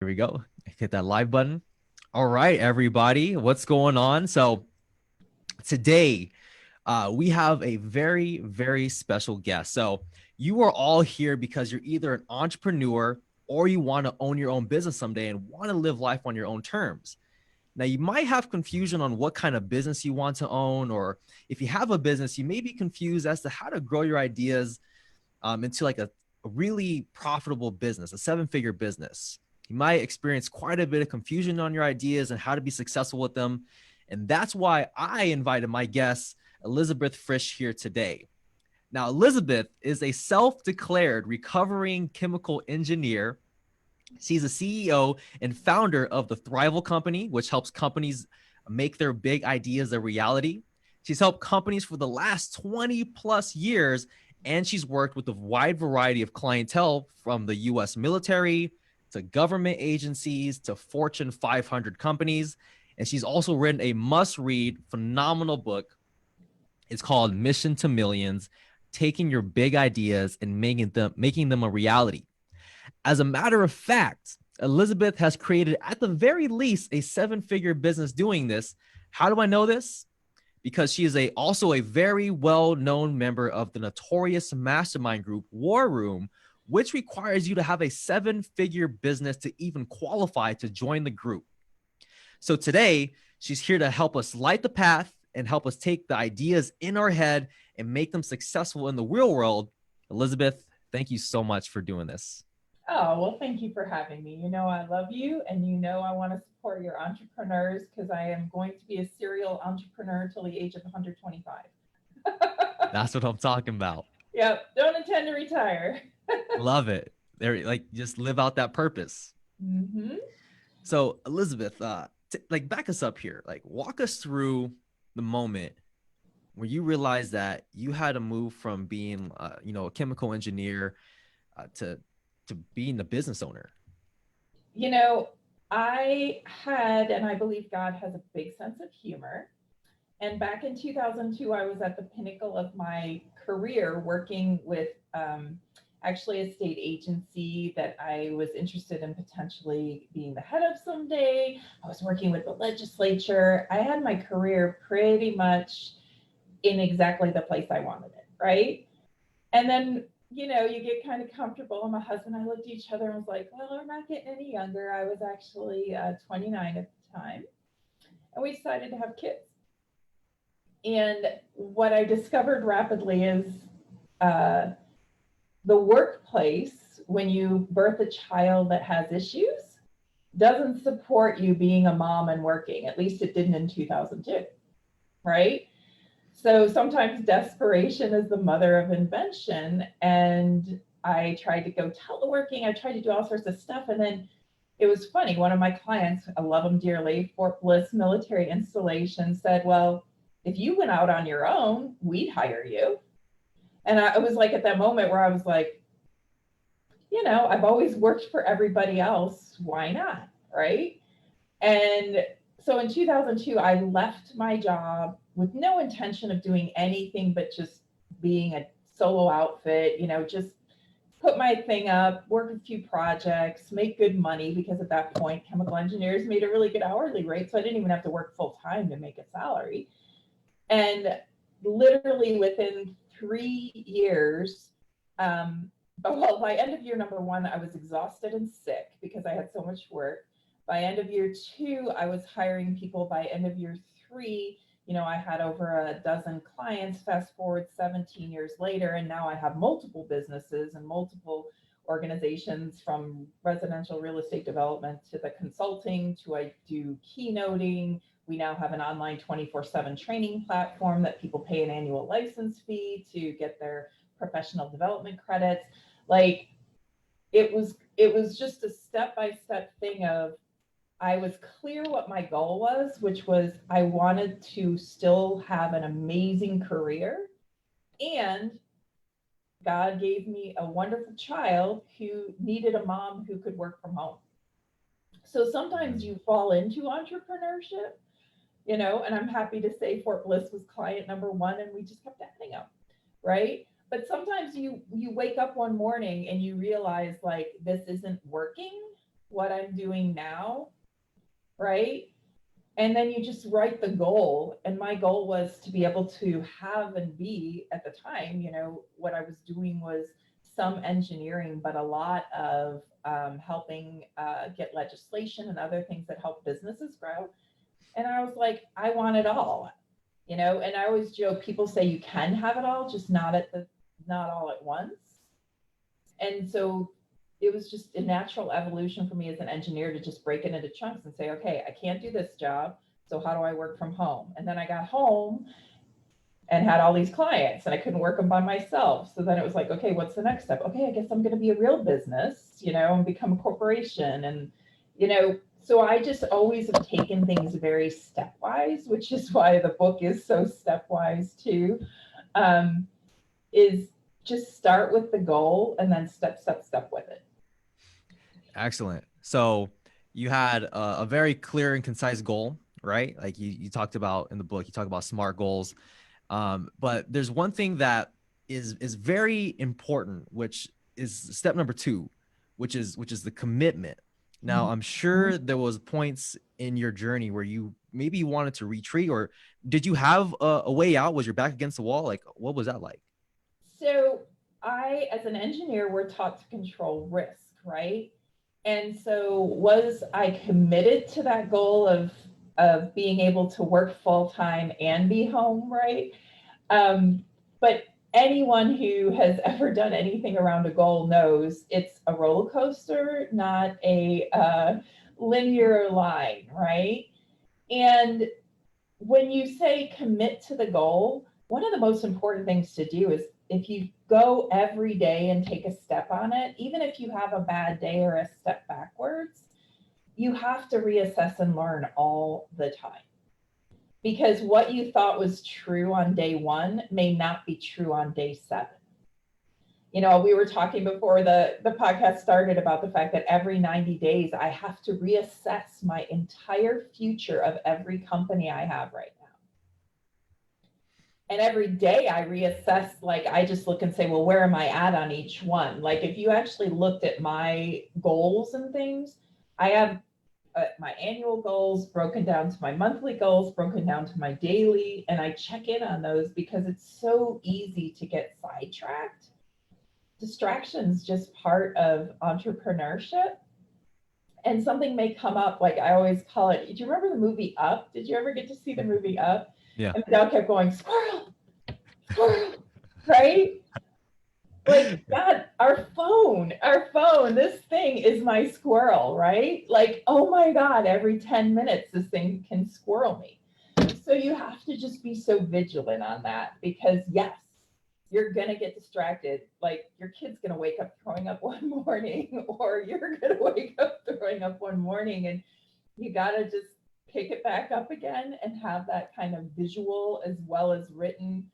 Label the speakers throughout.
Speaker 1: Here we go. Hit that live button. All right, everybody, what's going on? So today, we have a very, very special guest. So you are all here because you're either an entrepreneur or you want to own your own business someday and want to live life on your own terms. Now, you might have confusion on what kind of business you want to own, or if you have a business, you may be confused as to how to grow your ideas into like a really profitable business, a seven-figure business. You might experience quite a bit of confusion on your ideas and how to be successful with them. And that's why I invited my guest, Elizabeth Frisch, here today. Now, Elizabeth is a self declared recovering chemical engineer. She's a CEO and founder of the Thrival company, which helps companies make their big ideas a reality. She's helped companies for the last 20 plus years, and she's worked with a wide variety of clientele from the US military to government agencies to Fortune 500 companies. And she's also written a must read, phenomenal book. It's called Mission to Millions, taking your big ideas and making them a reality. As a matter of fact, Elizabeth has created, at the very least, a seven-figure business doing this. How do I know this? Because she is also a very well-known member of the notorious mastermind group War Room, which requires you to have a seven-figure business to even qualify to join the group. So today, she's here to help us light the path and help us take the ideas in our head and make them successful in the real world. Elizabeth, thank you so much for doing this.
Speaker 2: Oh, well, thank you for having me. You know, I love you and you know I want to support your entrepreneurs because I am going to be a serial entrepreneur until the age of 125.
Speaker 1: That's what I'm talking about.
Speaker 2: Yep, don't intend to retire.
Speaker 1: Love it. There, like, just live out that purpose.
Speaker 2: Mm-hmm.
Speaker 1: So, Elizabeth, like, back us up here. Like, walk us through the moment where you realized that you had to move from being, a chemical engineer to being a business owner.
Speaker 2: You know, I had, and I believe God has a big sense of humor. And back in 2002, I was at the pinnacle of my career working with actually a state agency that I was interested in potentially being the head of someday. I was working with the legislature. I had my career pretty much in exactly the place I wanted it, right? And then, you know, you get kind of comfortable. And my husband and I looked at each other and was like, well, we're not getting any younger. I was actually 29 at the time. And we decided to have kids. And what I discovered rapidly is uh, the workplace, when you birth a child that has issues, doesn't support you being a mom and working. At least it didn't in 2002, right? So sometimes desperation is the mother of invention. And I tried to go teleworking, I tried to do all sorts of stuff. And then it was funny. One of my clients, I love him dearly, Fort Bliss Military Installation, said, well, if you went out on your own, we'd hire you. And I was like at that moment where I was like, you know, I've always worked for everybody else. Why not? Right. And so in 2002, I left my job with no intention of doing anything but just being a solo outfit, you know, just put my thing up, work a few projects, make good money because at that point, chemical engineers made a really good hourly rate. So I didn't even have to work full time to make a salary. And literally within 3 years, well, by end of year number one, I was exhausted and sick because I had so much work. By end of year two, I was hiring people. By end of year three, you know, I had over a dozen clients. Fast forward 17 years later, and now I have multiple businesses and multiple organizations, from residential real estate development to the consulting to I do keynoting. We now have an online 24/7 training platform that people pay an annual license fee to get their professional development credits. Like it was just a step-by-step thing of I was clear what my goal was, which was I wanted to still have an amazing career. And God gave me a wonderful child who needed a mom who could work from home. So sometimes you fall into entrepreneurship, you know, and I'm happy to say Fort Bliss was client number one and we just kept adding them, right? But sometimes you wake up one morning and you realize like this isn't working, what I'm doing now, right? And then you just write the goal. And my goal was to be able to have and be at the time, what I was doing was some engineering, but a lot of helping get legislation and other things that help businesses grow. And I was like, I want it all, and I always joke, people say you can have it all, just not all at once. And so it was just a natural evolution for me as an engineer to just break it into chunks and say, okay, I can't do this job. So how do I work from home? And then I got home and had all these clients and I couldn't work them by myself. So then it was like, okay, what's the next step? Okay, I guess I'm going to be a real business, and become a corporation. And, so I just always have taken things very stepwise, which is why the book is so stepwise too. Um, is just start with the goal and then step with it.
Speaker 1: Excellent. So you had a very clear and concise goal, right? Like you talked about in the book, you talk about SMART goals. But there's one thing that is very important, which is step number two, which is the commitment. Now, I'm sure there was points in your journey where you maybe wanted to retreat, or did you have a way out? Was your back against the wall? Like, what was that like?
Speaker 2: So I, as an engineer, we're taught to control risk, right? And so was I committed to that goal of being able to work full time and be home, right? But anyone who has ever done anything around a goal knows it's a roller coaster, not a linear line, right? And when you say commit to the goal, one of the most important things to do is if you go every day and take a step on it, even if you have a bad day or a step backwards, you have to reassess and learn all the time. Because what you thought was true on day one may not be true on day seven. We were talking before the podcast started about the fact that every 90 days I have to reassess my entire future of every company I have right now. And every day I reassess, like I just look and say, well, where am I at on each one? Like if you actually looked at my goals and things, I have my annual goals broken down to my monthly goals, broken down to my daily, and I check in on those because it's so easy to get sidetracked. Distraction's just part of entrepreneurship. And something may come up, like I always call it. Do you remember the movie Up? Did you ever get to see the movie Up?
Speaker 1: Yeah.
Speaker 2: And the dog kept going, squirrel, squirrel, right? Like God, our phone, this thing is my squirrel, right? Like, oh my God, every 10 minutes, this thing can squirrel me. So you have to just be so vigilant on that because, yes, you're going to get distracted. Like, your kid's going to wake up throwing up one morning, or you're going to wake up throwing up one morning, and you got to just pick it back up again and have that kind of visual as well as written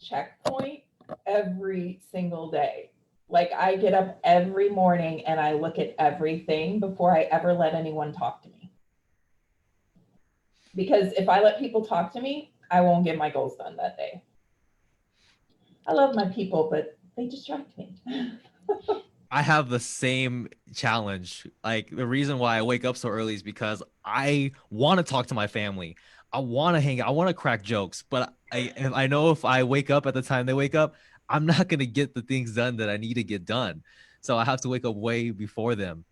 Speaker 2: checkpoint every single day. Like I get up every morning and I look at everything before I ever let anyone talk to me. Because if I let people talk to me, I won't get my goals done that day. I love my people, but they distract me.
Speaker 1: I have the same challenge. Like the reason why I wake up so early is because I want to talk to my family. I want to hang out. I want to crack jokes, but if I know if I wake up at the time they wake up, I'm not going to get the things done that I need to get done. So I have to wake up way before them.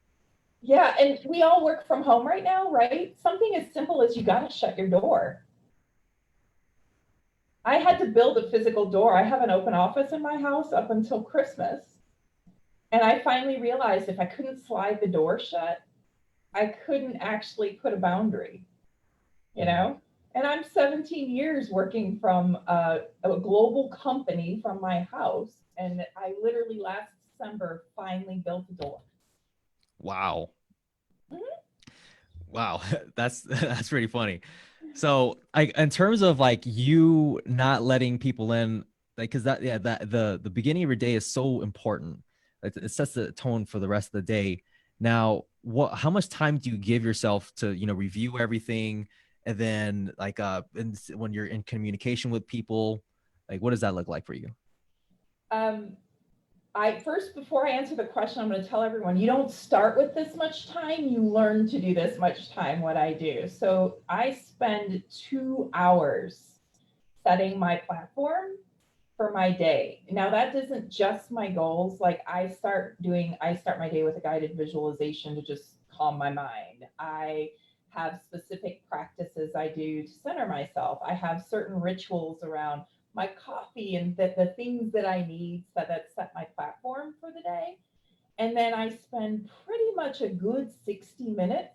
Speaker 2: Yeah, and we all work from home right now, right? Something as simple as you got to shut your door. I had to build a physical door. I have an open office in my house up until Christmas. And I finally realized if I couldn't slide the door shut, I couldn't actually put a boundary, you know? And I'm 17 years working from a global company from my house. And I literally last December finally built a door.
Speaker 1: Wow.
Speaker 2: Mhm.
Speaker 1: Wow. That's pretty funny. So, like in terms of like you not letting people in, like, cause that, yeah, that the beginning of your day is so important. It sets the tone for the rest of the day. Now, how much time do you give yourself to, review everything, and then like, when you're in communication with people, like, what does that look like for you?
Speaker 2: Um, Before I answer the question, I'm going to tell everyone, you don't start with this much time, you learn to do this much time, what I do. So I spend 2 hours setting my platform for my day. Now that isn't just my goals. Like I start my day with a guided visualization to just calm my mind. I have specific practices I do to center myself. I have certain rituals around my coffee and the things that I need so that set my platform for the day. And then I spend pretty much a good 60 minutes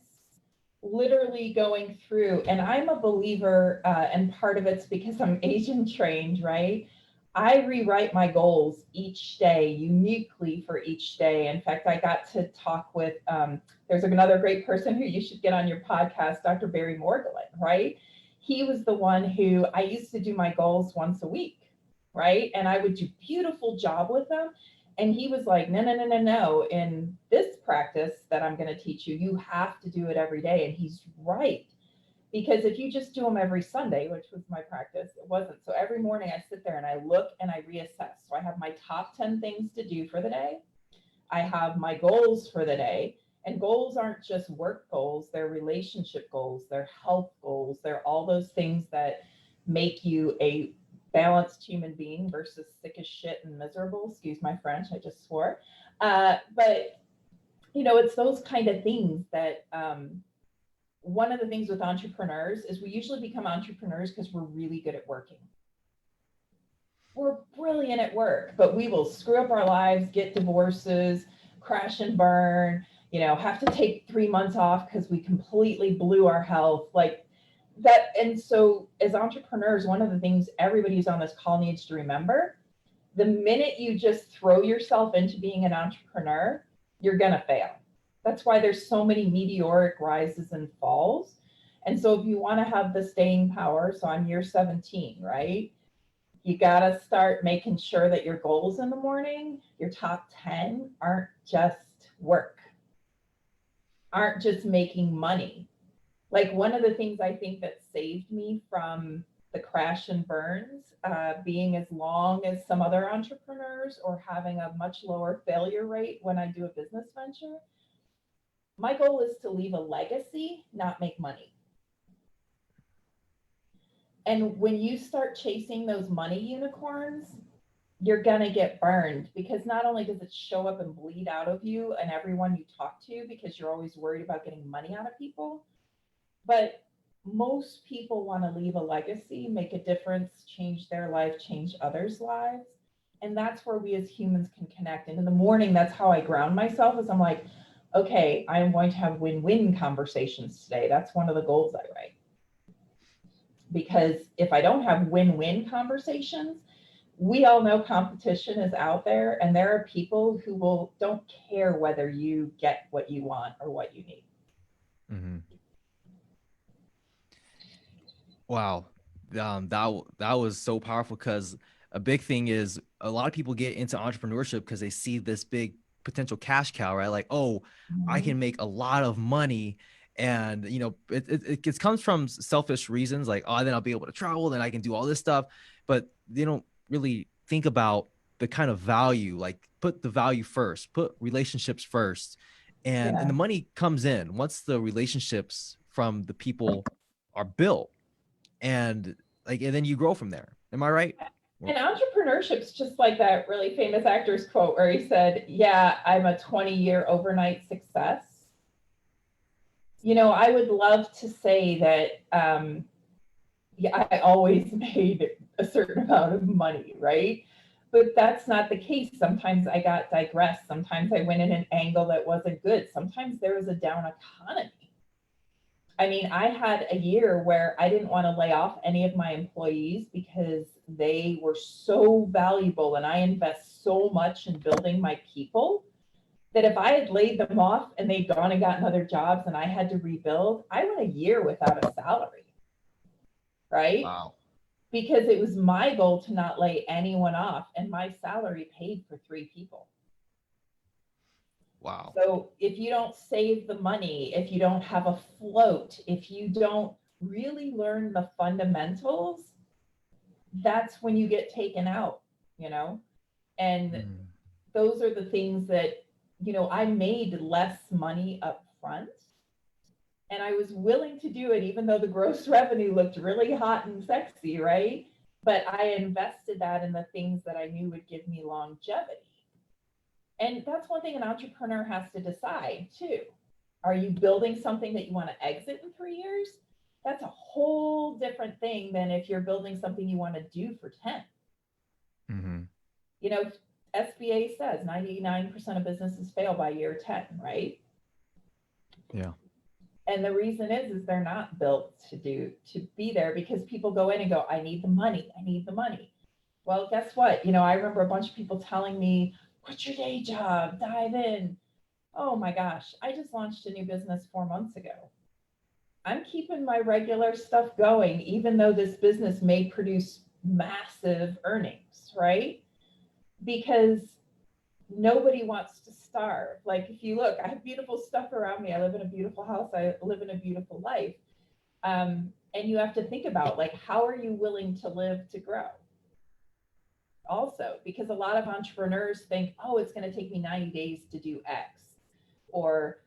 Speaker 2: literally going through, and I'm a believer, and part of it's because I'm Asian trained, right? I rewrite my goals each day uniquely for each day. In fact, I got to talk with, there's another great person who you should get on your podcast, Dr. Barry Morgulin, right? He was the one who I used to do my goals once a week, right? And I would do beautiful job with them. And he was like, no, no, no, no, no. In this practice that I'm going to teach you, you have to do it every day. And he's right. Because if you just do them every Sunday, which was my practice, it wasn't. So every morning I sit there and I look and I reassess. So I have my top 10 things to do for the day. I have my goals for the day. And goals aren't just work goals, they're relationship goals, they're health goals, they're all those things that make you a balanced human being versus sick as shit and miserable. Excuse my French, I just swore. But it's those kind of things that one of the things with entrepreneurs is we usually become entrepreneurs because we're really good at working. We're brilliant at work, but we will screw up our lives, get divorces, crash and burn, have to take 3 months off because we completely blew our health. Like that. And so, as entrepreneurs, one of the things everybody who's on this call needs to remember, the minute you just throw yourself into being an entrepreneur, you're going to fail. That's why there's so many meteoric rises and falls. And so, if you want to have the staying power, so I'm year 17, right? You got to start making sure that your goals in the morning, your top 10, aren't just work, aren't just making money. Like one of the things I think that saved me from the crash and burns, being as long as some other entrepreneurs or having a much lower failure rate when I do a business venture, my goal is to leave a legacy, not make money. And when you start chasing those money unicorns, you're going to get burned, because not only does it show up and bleed out of you and everyone you talk to because you're always worried about getting money out of people, but most people want to leave a legacy, make a difference, change their life, change others' lives. And that's where we as humans can connect. And in the morning, that's how I ground myself, is I'm like, okay, I am going to have win-win conversations today. That's one of the goals I write. Because if I don't have win-win conversations, we all know competition is out there, and there are people who don't care whether you get what you want or what you need.
Speaker 1: Mm-hmm. Wow. That was so powerful, because a big thing is a lot of people get into entrepreneurship because they see this big potential cash cow, right? Like, oh, I
Speaker 2: Mm-hmm.
Speaker 1: can make a lot of money. And, it comes from selfish reasons, like, oh, then I'll be able to travel, then I can do all this stuff. But they don't really think about the kind of value, like put the value first, put relationships first. And
Speaker 2: Yeah.
Speaker 1: the money comes in once the relationships from the people are built, and then you grow from there. Am I right?
Speaker 2: And entrepreneurship's just like that really famous actor's quote where he said, yeah, I'm a 20-year overnight success. I would love to say that, yeah, I always made a certain amount of money, right? But that's not the case. Sometimes I got digressed. Sometimes I went in an angle that wasn't good. Sometimes there was a down economy. I mean, I had a year where I didn't want to lay off any of my employees because they were so valuable, and I invest so much in building my people that if I had laid them off and they'd gone and gotten other jobs and I had to rebuild, I went a year without a salary, right?
Speaker 1: Wow.
Speaker 2: Because it was my goal to not lay anyone off, and my salary paid for 3 people.
Speaker 1: Wow.
Speaker 2: So if you don't save the money, if you don't have a float, if you don't really learn the fundamentals, that's when you get taken out, you know? And
Speaker 1: Mm.
Speaker 2: those are the things that, I made less money up front, and I was willing to do it even though the gross revenue looked really hot and sexy, right? But I invested that in the things that I knew would give me longevity. And that's one thing an entrepreneur has to decide too. Are you building something that you want to exit in 3 years? That's a whole different thing than if you're building something you want to do for 10.
Speaker 1: Mm-hmm.
Speaker 2: You know, SBA says 99% of businesses fail by year 10, right?
Speaker 1: Yeah.
Speaker 2: And the reason is they're not built to be there, because people go in and go, I need the money. I need the money. Well, guess what? I remember a bunch of people telling me, quit your day job, dive in. Oh my gosh, I just launched a new business 4 months ago. I'm keeping my regular stuff going, even though this business may produce massive earnings, right? Because nobody wants to starve. Like, if you look, I have beautiful stuff around me. I live in a beautiful house. I live in a beautiful life. And you have to think about, like, how are you willing to live to grow? Also, because a lot of entrepreneurs think, oh, it's going to take me 90 days to do X, or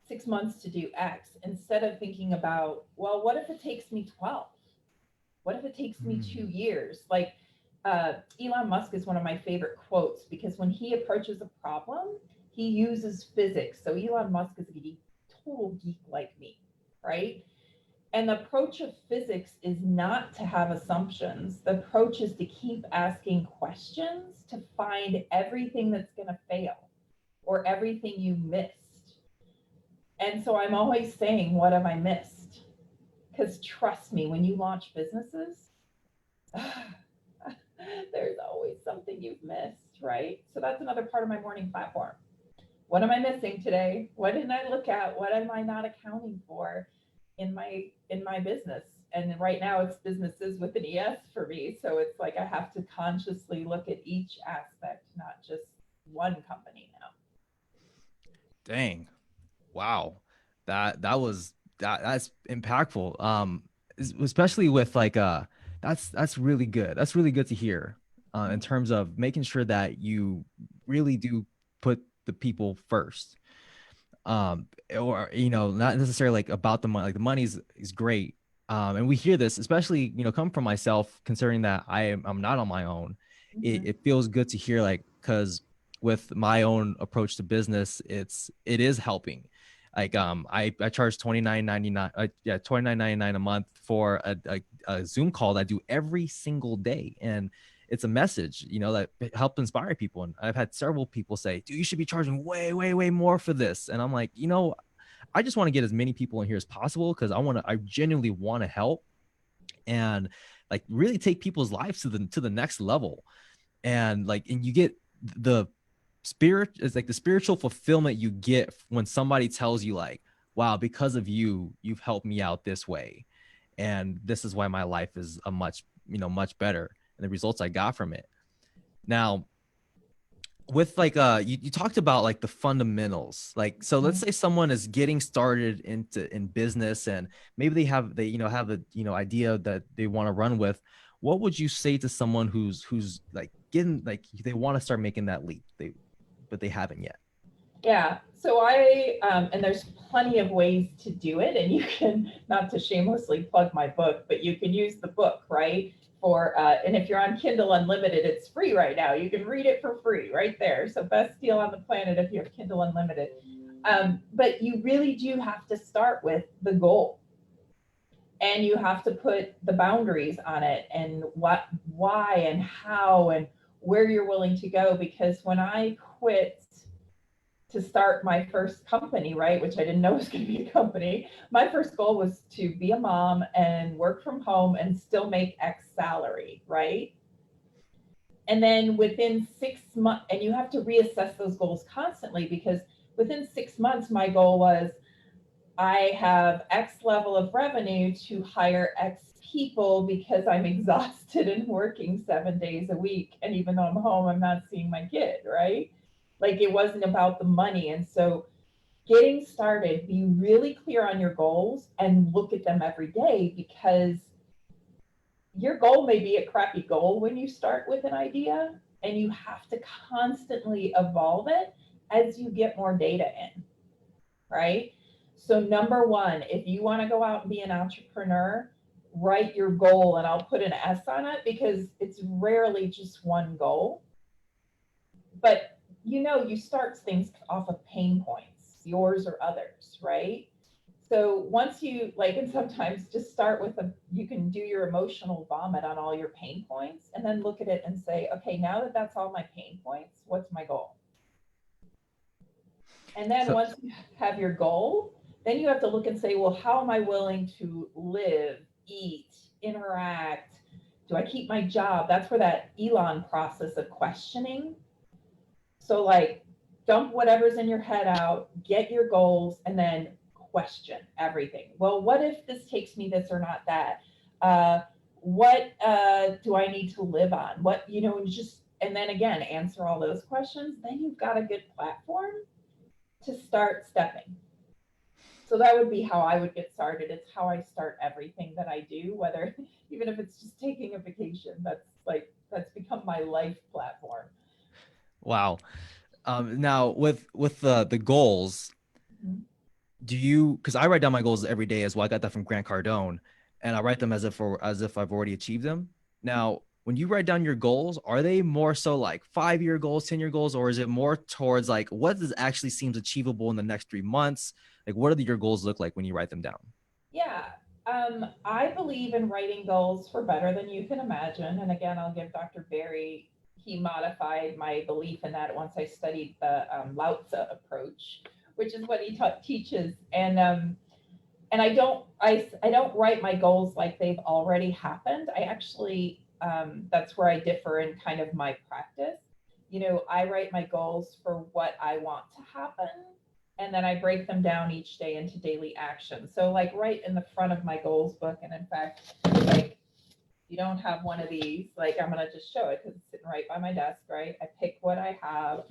Speaker 2: 6 months to do X, instead of thinking about, well, what if it takes me 12? What if it takes me 2 years? Like, Elon Musk is one of my favorite quotes, because when he approaches a problem, he uses physics. So Elon Musk is a geek, total geek like me, right? And the approach of physics is not to have assumptions. The approach is to keep asking questions to find everything that's going to fail or everything you missed. And so I'm always saying, what have I missed? Because trust me, when you launch businesses, there's always something you've missed, right? So that's another part of my morning platform. What am I missing today? What didn't I look at? What am I not accounting for in my business? And right now it's businesses with an ES for me. So it's like I have to consciously look at each aspect, not just one company now.
Speaker 1: Dang. Wow. That's impactful. Especially with like that's really good. That's really good to hear. In terms of making sure that you really do put the people first. Or not necessarily like about the money. Like the money is great. And we hear this, especially come from myself, considering that I'm not on my own.
Speaker 2: Mm-hmm.
Speaker 1: It feels good to hear, like, because with my own approach to business, it is helping. Like I charge $29.99, yeah, $29.99 a month for a Zoom call that I do every single day, and it's a message that helped inspire people. And I've had several people say, dude, you should be charging way, way, way more for this. And I'm like, I just want to get as many people in here as possible, because I genuinely want to help and like really take people's lives to the next level. And you get the spirit is like the spiritual fulfillment you get when somebody tells you, like, wow, because of you, you've helped me out this way, and this is why my life is a much better, and the results I got from it. Now, with like you talked about like the fundamentals, like, so let's say someone is getting started in business, and maybe they have a idea that they want to run with. What would you say to someone who's like getting, like, they want to start making that leap, but they haven't yet?
Speaker 2: Yeah. So and there's plenty of ways to do it. And you can, not to shamelessly plug my book, but you can use the book, right? And if you're on Kindle Unlimited, it's free right now. You can read it for free right there. So best deal on the planet if you have Kindle Unlimited. But you really do have to start with the goal. And you have to put the boundaries on it, and why and how and where you're willing to go. Because when I quit to start my first company, right, which I didn't know was going to be a company, my first goal was to be a mom and work from home and still make X salary, right? And then within 6 months, and you have to reassess those goals constantly, because within 6 months, my goal was, I have X level of revenue to hire X people, because I'm exhausted and working 7 days a week. And even though I'm home, I'm not seeing my kid, right? Like, it wasn't about the money. And so getting started, be really clear on your goals and look at them every day, because your goal may be a crappy goal when you start with an idea, and you have to constantly evolve it as you get more data in, right? So, number one, if you want to go out and be an entrepreneur, write your goal, and I'll put an S on it because it's rarely just one goal. But you start things off of pain points, yours or others, right? So once you like, and sometimes just start with you can do your emotional vomit on all your pain points and then look at it and say, okay, now that that's all my pain points, what's my goal? And then
Speaker 1: So
Speaker 2: once you have your goal, then you have to look and say, well, how am I willing to live, eat, interact? Do I keep my job? That's where that Elon process of questioning. So, like, dump whatever's in your head out, get your goals, and then question everything. Well, what if this takes me this or not that? What do I need to live on? And just, and then again, answer all those questions. Then you've got a good platform to start stepping. So that would be how I would get started. It's how I start everything that I do, whether even if it's just taking a vacation. That's become my life platform.
Speaker 1: wow. Now with the goals,
Speaker 2: Mhm.
Speaker 1: do you, because I write down my goals every day as well. I got that from Grant Cardone, and I write them as if I've already achieved them. Now, when you write down your goals, are they more so like 5-year goals, 10-year goals, or is it more towards like what does actually seems achievable in the next 3 months? Like what do your goals look like when you write them down?
Speaker 2: Yeah. I believe in writing goals for better than you can imagine. And again, I'll give Dr. Barry, he modified my belief in that once I studied the Lao Tzu approach, which is what he teaches. And I don't write my goals like they've already happened. I actually, that's where I differ in kind of my practice. I write my goals for what I want to happen, and then I break them down each day into daily action. So, like, right in the front of my goals book, and in fact, like, you don't have one of these, like, I'm gonna just show it because it's sitting right by my desk, right? I pick what I have,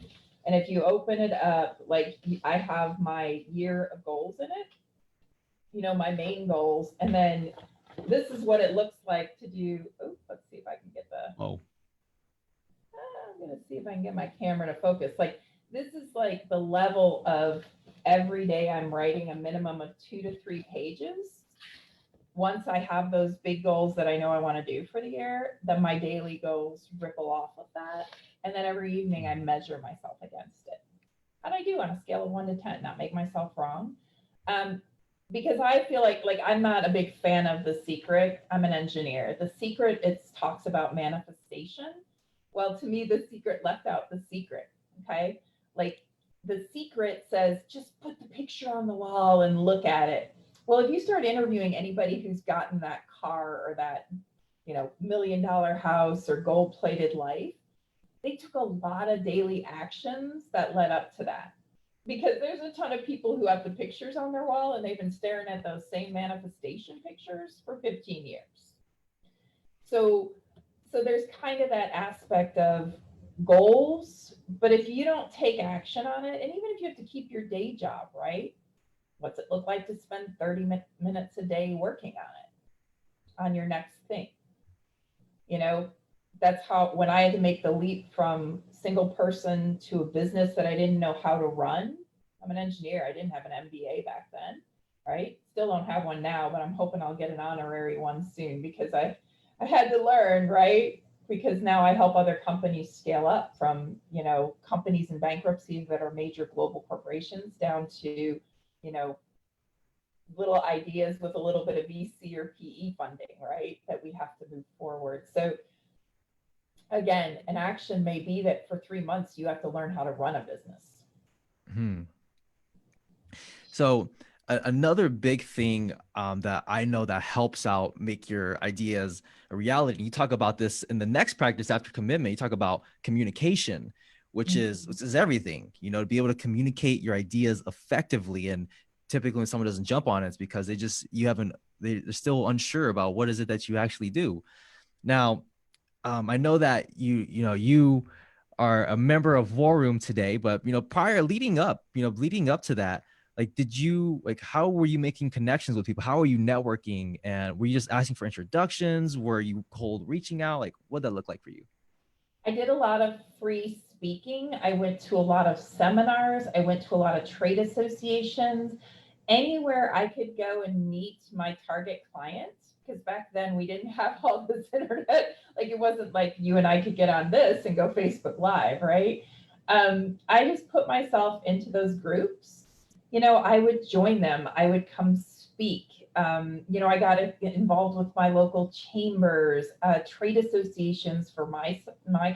Speaker 2: and if you open it up, like, I have my year of goals in it, my main goals. And then this is what it looks like to do. Oh, let's see if I can get
Speaker 1: Oh,
Speaker 2: I'm going to see if I can get my camera to focus. Like, this is like the level of every day I'm writing a minimum of 2 to 3 pages. Once I have those big goals that I know I want to do for the year, then my daily goals ripple off of that. And then every evening I measure myself against it. How do I do on a scale of 1 to 10? Not make myself wrong. Um, because I feel like I'm not a big fan of The Secret. I'm an engineer. The Secret, it talks about manifestation. Well, to me, The Secret left out the secret. Okay, like The Secret says, just put the picture on the wall and look at it. Well, if you start interviewing anybody who's gotten that car or that $1 million house or gold plated life, they took a lot of daily actions that led up to that, because there's a ton of people who have the pictures on their wall and they've been staring at those same manifestation pictures for 15 years. So so there's kind of that aspect of goals, but if you don't take action on it, and even if you have to keep your day job, right, what's it look like to spend 30 minutes a day working on it, on your next thing? you know that's how, when I had to make the leap from single person to a business that I didn't know how to run. I'm an engineer. I didn't have an MBA back then, right? Still don't have one now, but I'm hoping I'll get an honorary one soon, because I had to learn, right? Because now I help other companies scale up from, companies in bankruptcy that are major global corporations down to, you know, little ideas with a little bit of VC or PE funding, right? That we have to move forward. So again, an action may be that for 3 months you have to learn how to run a business.
Speaker 1: hmm. So another big thing that I know that helps out make your ideas a reality. You talk about this in the next practice after commitment. You talk about communication, which is everything. To be able to communicate your ideas effectively. And typically, when someone doesn't jump on it, it's because they're still unsure about what is it that you actually do. Now, I know that you are a member of War Room today, but prior leading up to that, like, how were you making connections with people? How were you networking? And were you just asking for introductions? Were you cold reaching out? Like, what did that look like for you?
Speaker 2: I did a lot of free speaking. I went to a lot of seminars. I went to a lot of trade associations. Anywhere I could go and meet my target clients, because back then we didn't have all this internet. Like it wasn't like you and I could get on this and go Facebook Live, right? I just put myself into those groups. I would join them. I would come speak. I got involved with my local chambers, trade associations for my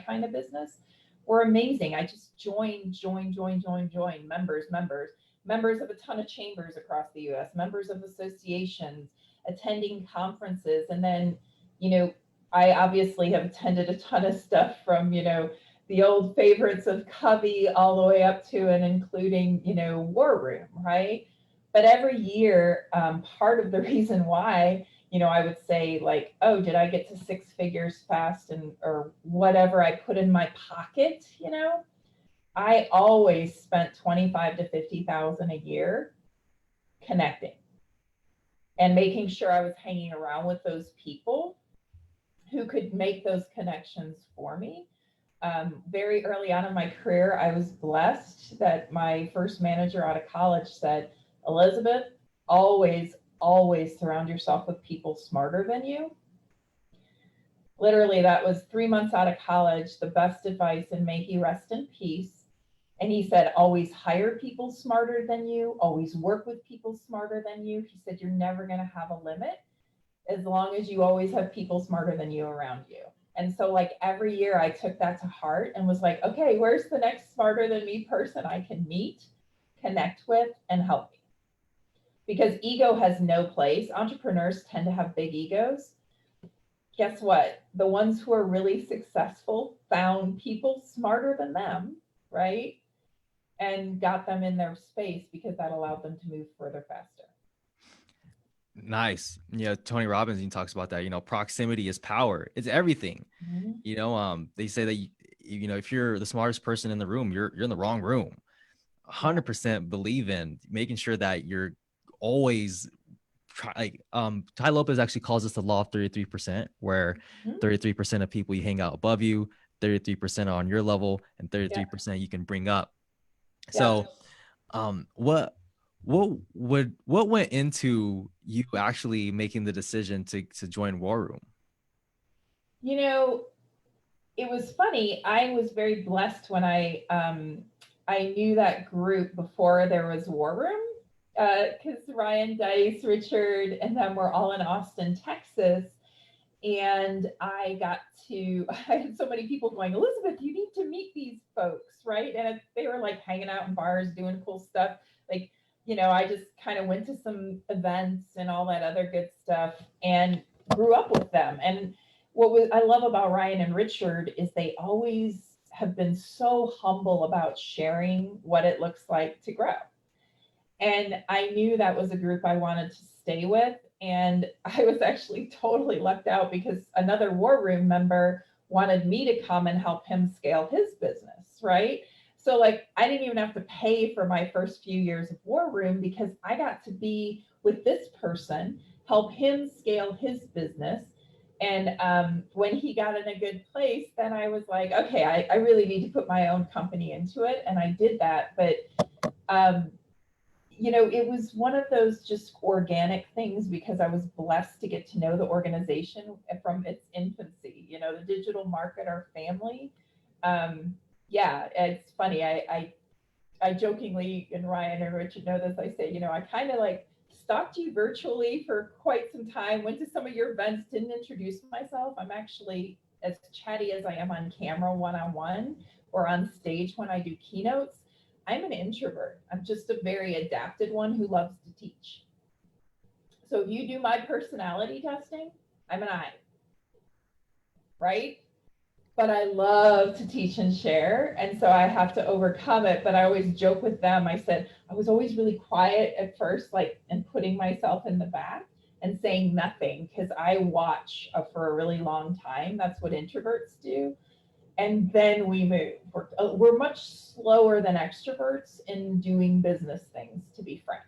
Speaker 2: kind of business were amazing. I just joined, members of a ton of chambers across the U.S., members of associations, attending conferences, and then, you know, I obviously have attended a ton of stuff from, the old favorites of Covey all the way up to and including, War Room, right? But every year, part of the reason why, I would say like, oh, did I get to six figures fast and or whatever I put in my pocket, I always spent 25 to 50,000 a year connecting and making sure I was hanging around with those people who could make those connections for me. Very early on in my career, I was blessed that my first manager out of college said, Elizabeth, always surround yourself with people smarter than you. Literally, that was 3 months out of college, the best advice, and may he rest in peace. And he said, always hire people smarter than you, always work with people smarter than you. He said, you're never going to have a limit as long as you always have people smarter than you around you. And so, like, every year I took that to heart and was like, okay, where's the next smarter than me person I can meet, connect with, and help me? Because ego has no place. Entrepreneurs tend to have big egos. Guess what? The ones who are really successful found people smarter than them, right? And got them in their space because that allowed them to move further faster.
Speaker 1: Nice. Yeah, Tony Robbins he talks about that. Proximity is power. It's everything.
Speaker 2: Mm-hmm.
Speaker 1: They say that if you're the smartest person in the room, you're in the wrong room.
Speaker 2: Yeah.
Speaker 1: 100% believe in making sure that you're always Ty Lopez actually calls this the law of 33%, where
Speaker 2: Mm-hmm.
Speaker 1: 33% of people you hang out above you, 33% on your level, and
Speaker 2: Yeah.
Speaker 1: 33% you can bring up.
Speaker 2: Yeah.
Speaker 1: So, what went into you actually making the decision to join War Room?
Speaker 2: You know, it was funny. I was very blessed when I knew that group before there was War Room, because Ryan Dice, Richard, and them were all in Austin, Texas. And I got to, I had so many people going, Elizabeth, you need to meet these folks, right? And they were like hanging out in bars, doing cool stuff. Like, I just kind of went to some events and all that other good stuff and grew up with them. And I love about Ryan and Richard is they always have been so humble about sharing what it looks like to grow. And I knew that was a group I wanted to stay with. And I was actually totally lucked out because another War Room member wanted me to come and help him scale his business, right? So, like, I didn't even have to pay for my first few years of War Room because I got to be with this person, help him scale his business. And when he got in a good place, then I was like, okay, I really need to put my own company into it. And I did that. But um, it was one of those just organic things because I was blessed to get to know the organization from its infancy. The digital marketer family. Yeah, it's funny. I jokingly, and Ryan and Richard know this, I say, I kind of like stalked you virtually for quite some time, went to some of your events, didn't introduce myself. I'm actually as chatty as I am on camera one-on-one or on stage when I do keynotes. I'm an introvert. I'm just a very adapted one who loves to teach. So if you do my personality testing, I'm an I, right? But I love to teach and share. And so I have to overcome it. But I always joke with them. I said, I was always really quiet at first, like, and putting myself in the back and saying nothing because I watch for a really long time. That's what introverts do. And then we move. We're much slower than extroverts in doing business things, to be frank.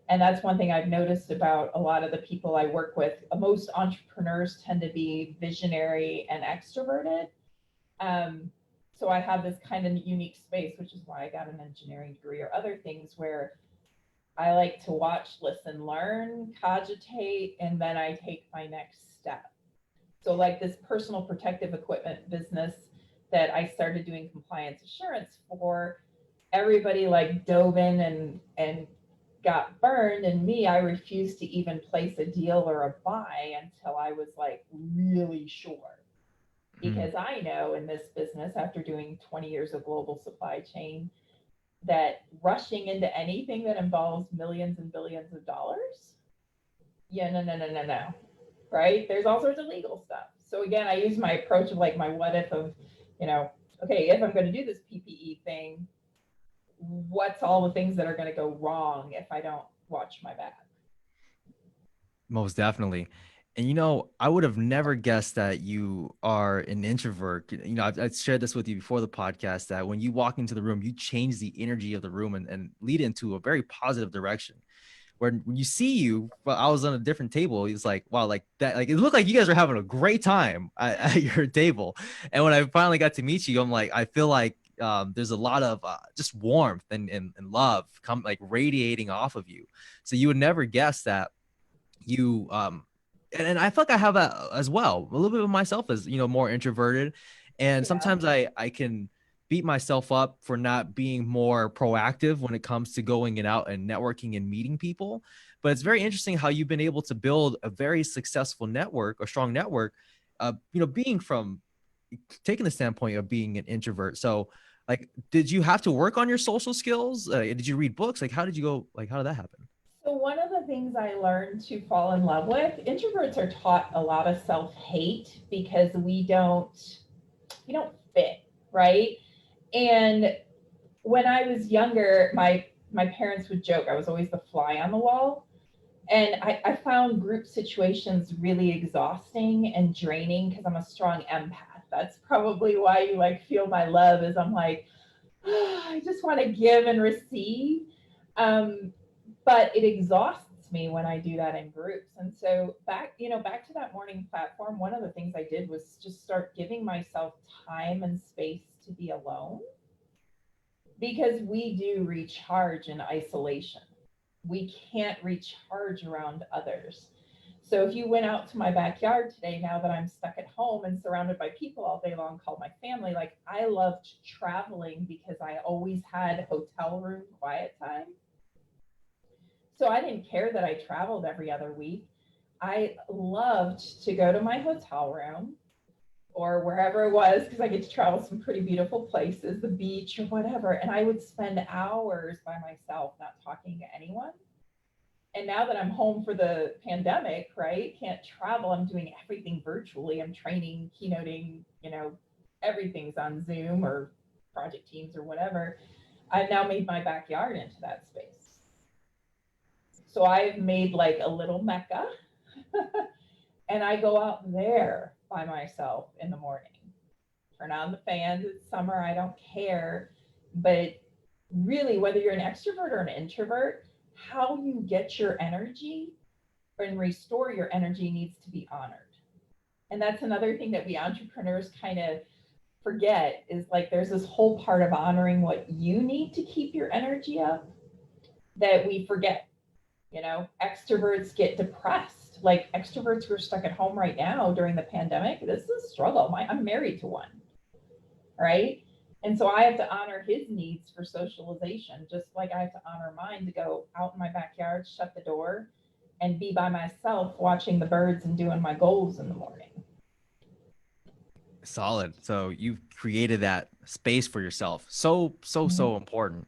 Speaker 2: And that's one thing I've noticed about a lot of the people I work with. Most entrepreneurs tend to be visionary and extroverted. Um, so I have this kind of unique space, which is why I got an engineering degree or other things where I like to watch, listen, learn, cogitate, and then I take my next step. So, like this personal protective equipment business that I started doing compliance assurance for, everybody like dove in and got burned, and me, I refused to even place a deal or a buy until I was like really sure.
Speaker 1: Mm,
Speaker 2: Because I know in this business, after doing 20 years of global supply chain, that rushing into anything that involves millions and billions of dollars, yeah, no, no, no, no, no, right? There's all sorts of legal stuff. So again, I use my approach of like my what if of, you know, okay, if I'm going to do this PPE thing, what's all the things that are going to go wrong if I don't watch my back?
Speaker 1: most definitely. And I would have never guessed that you are an introvert. I've shared this with you before the podcast that when you walk into the room, you change the energy of the room and lead into a very positive direction. When you see you, well, I was on a different table. He's like, wow, like that, like it looked like you guys were having a great time at your table. And when I finally got to meet you, I'm like, I feel like there's a lot of just warmth and love come like radiating off of you. So you would never guess that you and I feel like I have that as well. A little bit of myself as more introverted, and
Speaker 2: Yeah.
Speaker 1: sometimes I can beat myself up for not being more proactive when it comes to going and out and networking and meeting people. But it's very interesting how you've been able to build a very successful network, a strong network, being from taking the standpoint of being an introvert. So like, did you have to work on your social skills? Did you read books? Like, how did you go? Like, how did that happen?
Speaker 2: So one of the things I learned to fall in love with, introverts are taught a lot of self-hate because we don't fit, right? And when I was younger, my parents would joke I was always the fly on the wall. And I found group situations really exhausting and draining because I'm a strong empath. That's probably why you like feel my love is I'm like, I just want to give and receive. Um, but it exhausts me when I do that in groups. And so back to that morning platform, one of the things I did was just start giving myself time and space to be alone because we do recharge in isolation. We can't recharge around others. So if you went out to my backyard today, now that I'm stuck at home and surrounded by people all day long called my family, like I loved traveling because I always had hotel room quiet time. So I didn't care that I traveled every other week. I loved to go to my hotel room or wherever it was because I get to travel some pretty beautiful places, the beach or whatever. And I would spend hours by myself, not talking to anyone. And now that I'm home for the pandemic, right, can't travel, I'm doing everything virtually. I'm training, keynoting, everything's on Zoom or project teams or whatever. I've now made my backyard into that space. So I've made like a little mecca and I go out there by myself in the morning. Turn on the fans. It's summer. I don't care. But really, whether you're an extrovert or an introvert, how you get your energy and restore your energy needs to be honored. And that's another thing that we entrepreneurs kind of forget is like there's this whole part of honoring what you need to keep your energy up that we forget. Extroverts get depressed. Like extroverts who are stuck at home right now during the pandemic, this is a struggle. I'm married to one, right? And so I have to honor his needs for socialization, just like I have to honor mine to go out in my backyard, shut the door, and be by myself watching the birds and doing my goals in the morning.
Speaker 1: Solid. So you've created that space for yourself. So, so, so important.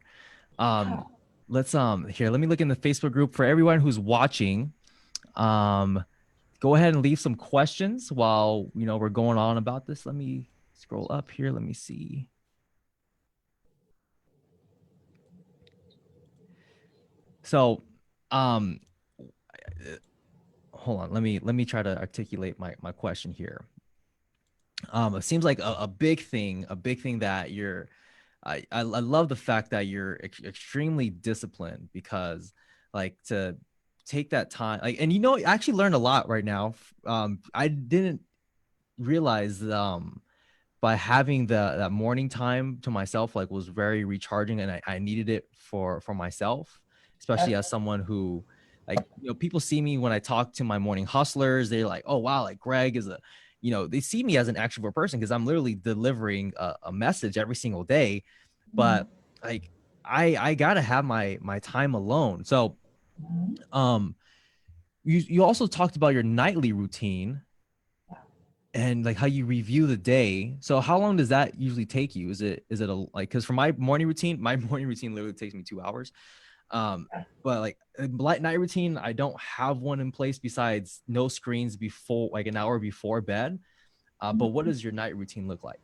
Speaker 2: Yeah.
Speaker 1: Um, let's here, let me look in the Facebook group for everyone who's watching. Um, Go ahead and leave some questions while we're going on about this. Let me scroll up here. Let me see. So, um, hold on. Let me try to articulate my question here. It seems like a big thing that I love the fact that you're extremely disciplined because like to take that time like and I actually learned a lot right now. I didn't realize but having that morning time to myself like was very recharging, and I needed it for myself, especially
Speaker 2: That's
Speaker 1: as someone who, like, people see me when I talk to my morning hustlers. They're like, oh wow, like Greg is a, they see me as an extrovert person because I'm literally delivering a message every single day.
Speaker 2: mhm,
Speaker 1: But like I gotta have my time alone. So
Speaker 2: mhm.
Speaker 1: um you also talked about your nightly routine
Speaker 2: Yeah.
Speaker 1: and like how you review the day. So how long does that usually take you? Is it a like, because for my morning routine, my morning routine literally takes me 2 hours.
Speaker 2: Yeah.
Speaker 1: But like a light night routine, I don't have one in place besides no screens before, like an hour before bed. But what
Speaker 2: Mhm.
Speaker 1: does your night routine look like?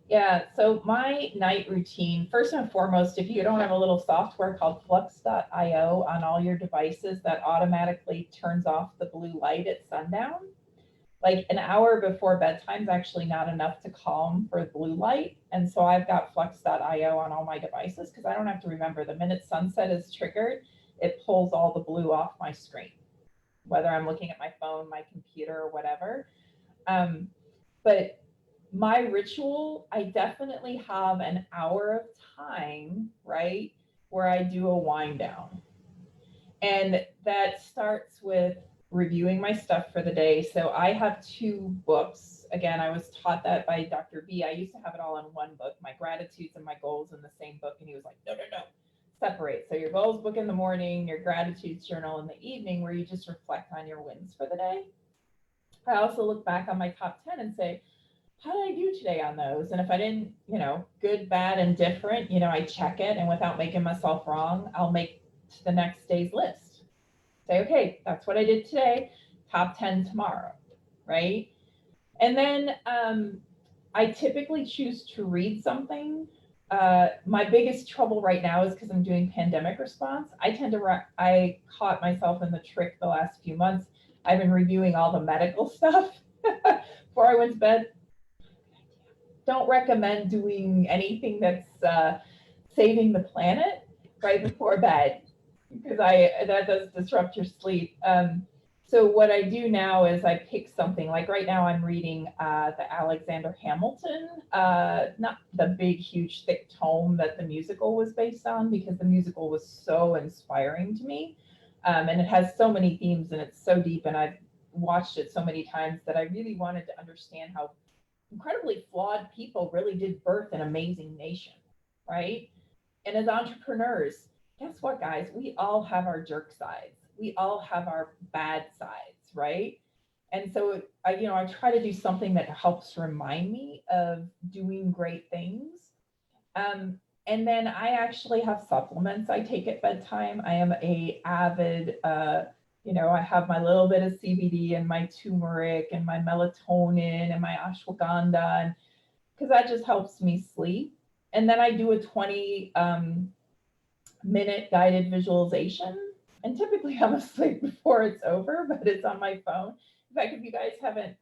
Speaker 2: Yeah, so my night routine, first and foremost, if you don't have a little software called Flux.io on all your devices that automatically turns off the blue light at sundown, like an hour before bedtime is actually not enough to calm for blue light. And so I've got Flux.io on all my devices because I don't have to remember the minute sunset is triggered, it pulls all the blue off my screen, whether I'm looking at my phone, my computer, or whatever. Um, but my ritual, I definitely have an hour of time, right, where I do a wind down. And that starts with reviewing my stuff for the day. So I have two books. Again, I was taught that by Dr. B. I used to have it all in one book, my gratitudes and my goals in the same book. And he was like, no, no, no, separate. So your goals book in the morning, your gratitudes journal in the evening, where you just reflect on your wins for the day. I also look back on my top 10 and say, how did I do today on those? And if I didn't, good, bad, and different, I check it. And without making myself wrong, I'll make the next day's list. Say, okay, that's what I did today, top 10 tomorrow, right? And then I typically choose to read something. My biggest trouble right now is because I'm doing pandemic response. I caught myself in the trick the last few months. I've been reviewing all the medical stuff before I went to bed. Don't recommend doing anything that's saving the planet right before bed because I that does disrupt your sleep. So what I do now is I pick something like right now I'm reading the Alexander Hamilton, not the big, huge, thick tome that the musical was based on because the musical was so inspiring to me, and it has so many themes and it's so deep and I've watched it so many times that I really wanted to understand how incredibly flawed people really did birth an amazing nation, right? And as entrepreneurs, guess what, guys? We all have our jerk sides. We all have our bad sides, right? And so I try to do something that helps remind me of doing great things. And then I actually have supplements I take at bedtime. I am a avid, I have my little bit of CBD and my turmeric and my melatonin and my ashwagandha, and because that just helps me sleep. And then I do a 20 minute guided visualization. And typically I'm asleep before it's over, but it's on my phone. In fact, if you guys haven't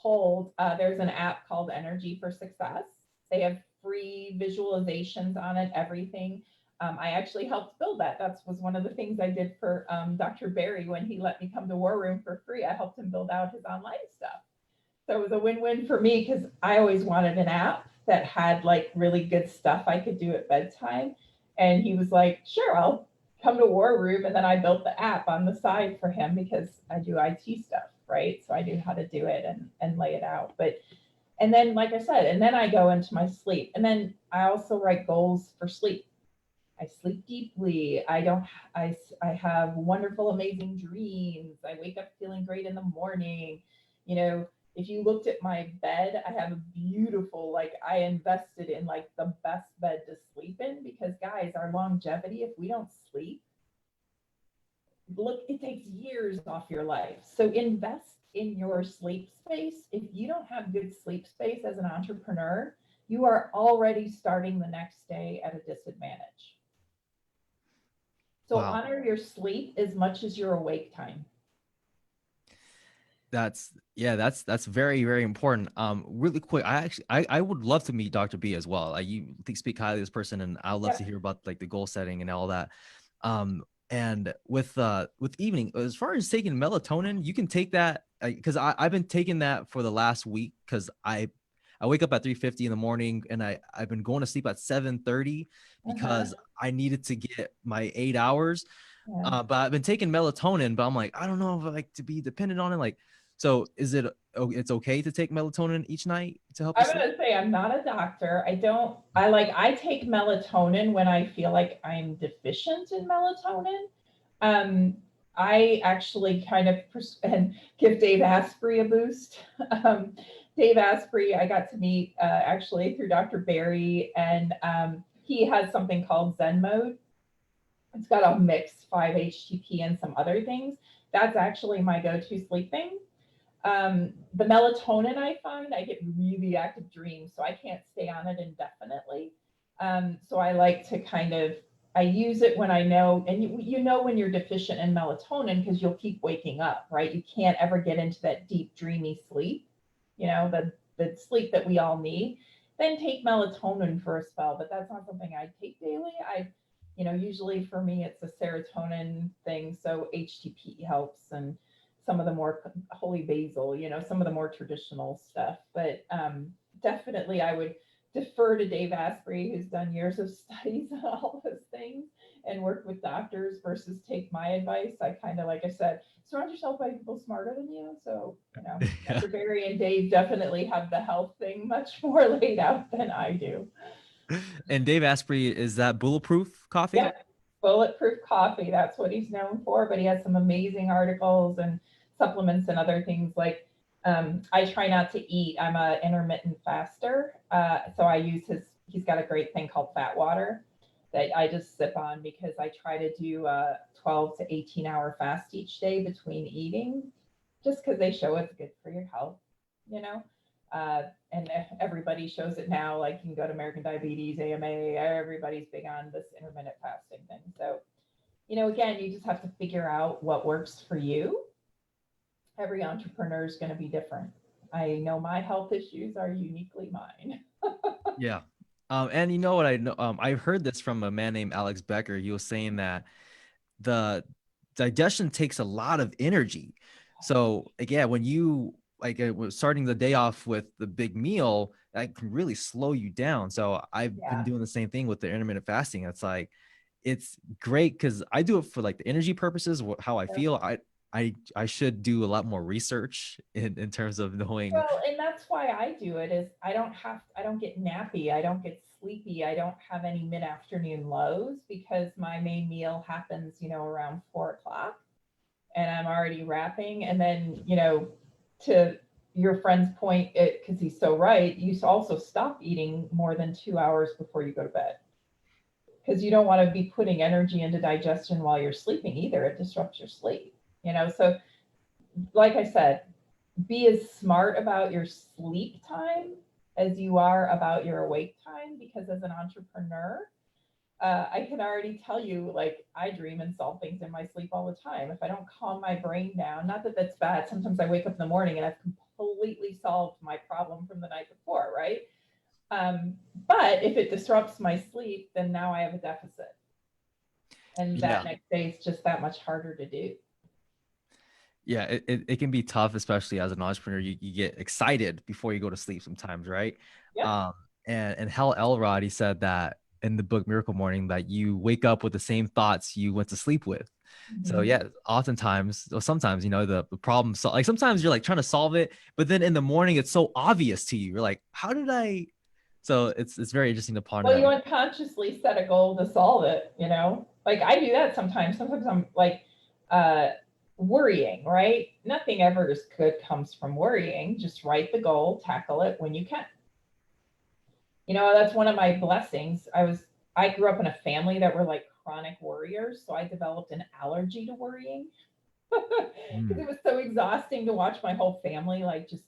Speaker 2: pulled, there's an app called Energy for Success. They have free visualizations on it, everything. I actually helped build that. That was one of the things I did for Dr. Barry when he let me come to War Room for free. I helped him build out his online stuff. So it was a win-win for me because I always wanted an app that had like really good stuff I could do at bedtime. And he was like, sure, I'll come to War Room. And then I built the app on the side for him because I do IT stuff, right? So I knew how to do it and lay it out. But and then, like I said, and then I go into my sleep. And then I also write goals for sleep. I sleep deeply. I don't. I have wonderful, amazing dreams. I wake up feeling great in the morning. You know, if you looked at my bed, I have a beautiful. Like I invested in like the best bed to sleep in because guys, our longevity. If we don't sleep, look, it takes years off your life. So invest in your sleep space. If you don't have good sleep space as an entrepreneur, you are already starting the next day at a disadvantage. So
Speaker 1: Wow.
Speaker 2: honor your sleep as much as your awake time.
Speaker 1: That's yeah, that's very, very important. Really quick, I would love to meet Dr. B as well. You speak highly of this person, and I'd love to
Speaker 2: Yep.
Speaker 1: hear about like the goal setting and all that. And with evening, as far as taking melatonin, you can take that because I've been taking that for the last week because I wake up at 3:50 in the morning, and I've been going to sleep at 7:30
Speaker 2: Uh-huh.
Speaker 1: because I needed to get my 8 hours.
Speaker 2: Yeah.
Speaker 1: But I've been taking melatonin, but I'm like, I don't know if I like to be dependent on it. Like, so is it? Oh, it's okay to take melatonin each night to help you
Speaker 2: I'm
Speaker 1: sleep?
Speaker 2: gonna say I'm not a doctor. I take melatonin when I feel like I'm deficient in melatonin. Um, I actually kind of and give Dave Asprey a boost. Um, Dave Asprey, I got to meet actually through Dr. Barry, and he has something called Zen mode. It's got a mix, 5-HTP and some other things. That's actually my go-to sleep thing. The melatonin I find, I get really active dreams, so I can't stay on it indefinitely. So I like to kind of I use it when I know, and you know when you're deficient in melatonin because you'll keep waking up, right? You can't ever get into that deep dreamy sleep, the sleep that we all need. Then take melatonin for a spell, but that's not something I take daily. Usually for me it's a serotonin thing, so HTP helps, and some of the more holy basil, some of the more traditional stuff. But definitely, I would defer to Dave Asprey, who's done years of studies on all those things and worked with doctors versus take my advice. I kind of, like I said, surround yourself by people smarter than you. So,
Speaker 1: Yeah.
Speaker 2: Dr. Barry and Dave definitely have the health thing much more laid out than I do.
Speaker 1: And Dave Asprey, is that bulletproof coffee?
Speaker 2: Yep. Bulletproof coffee. That's what he's known for. But he has some amazing articles and supplements and other things. Like I try not to eat. I'm a intermittent faster. So I use he's got a great thing called fat water that I just sip on because I try to do a 12 to 18-hour fast each day between eating, just because they show it's good for your health, you know? And everybody shows it now. Like you can go to American Diabetes, AMA, everybody's big on this intermittent fasting thing. So, again, you just have to figure out what works for you. Every entrepreneur is going to be different. I know my health issues are uniquely mine.
Speaker 1: Yeah. And you know what I know? I heard this from a man named Alex Becker. He was saying that the digestion takes a lot of energy. So again, when you like was starting the day off with the big meal, that can really slow you down. So I've been
Speaker 2: Yeah.
Speaker 1: doing the same thing with the intermittent fasting. It's like it's great because I do it for like the energy purposes, how I feel. I should do a lot more research in terms of knowing.
Speaker 2: Well, and that's why I do it is I don't get nappy, I don't get sleepy, I don't have any mid-afternoon lows because my main meal happens, around 4 o'clock and I'm already wrapping. And then, to your friend's point, because he's so right, you also stop eating more than 2 hours before you go to bed because you don't want to be putting energy into digestion while you're sleeping either. It disrupts your sleep, So, like I said, be as smart about your sleep time as you are about your awake time because as an entrepreneur, I can already tell you, like, I dream and solve things in my sleep all the time. If I don't calm my brain down, not that that's bad. Sometimes I wake up in the morning and I've completely solved my problem from the night before, right? Um, but if it disrupts my sleep, then now I have a deficit. And that
Speaker 1: Yeah.
Speaker 2: next day is just that much harder to do.
Speaker 1: Yeah, it can be tough, especially as an entrepreneur. You get excited before you go to sleep sometimes, right?
Speaker 2: Yep.
Speaker 1: Um, and Hal Elrod, he said that in the book Miracle Morning that you wake up with the same thoughts you went to sleep with. So
Speaker 2: Mm-hmm.
Speaker 1: yeah, oftentimes or sometimes, the problem like sometimes you're like trying to solve it, but then in the morning it's so obvious to you. You're like, how did I? So it's very interesting to ponder
Speaker 2: Well,
Speaker 1: that.
Speaker 2: you unconsciously set a goal to solve it. Like I do that sometimes. Sometimes I'm like uh, worrying, right? Nothing ever is good comes from worrying. Just write the goal, tackle it when you can. That's one of my blessings. I grew up in a family that were like chronic worriers, so I developed an allergy to worrying because
Speaker 1: Mm.
Speaker 2: it was so exhausting to watch my whole family like just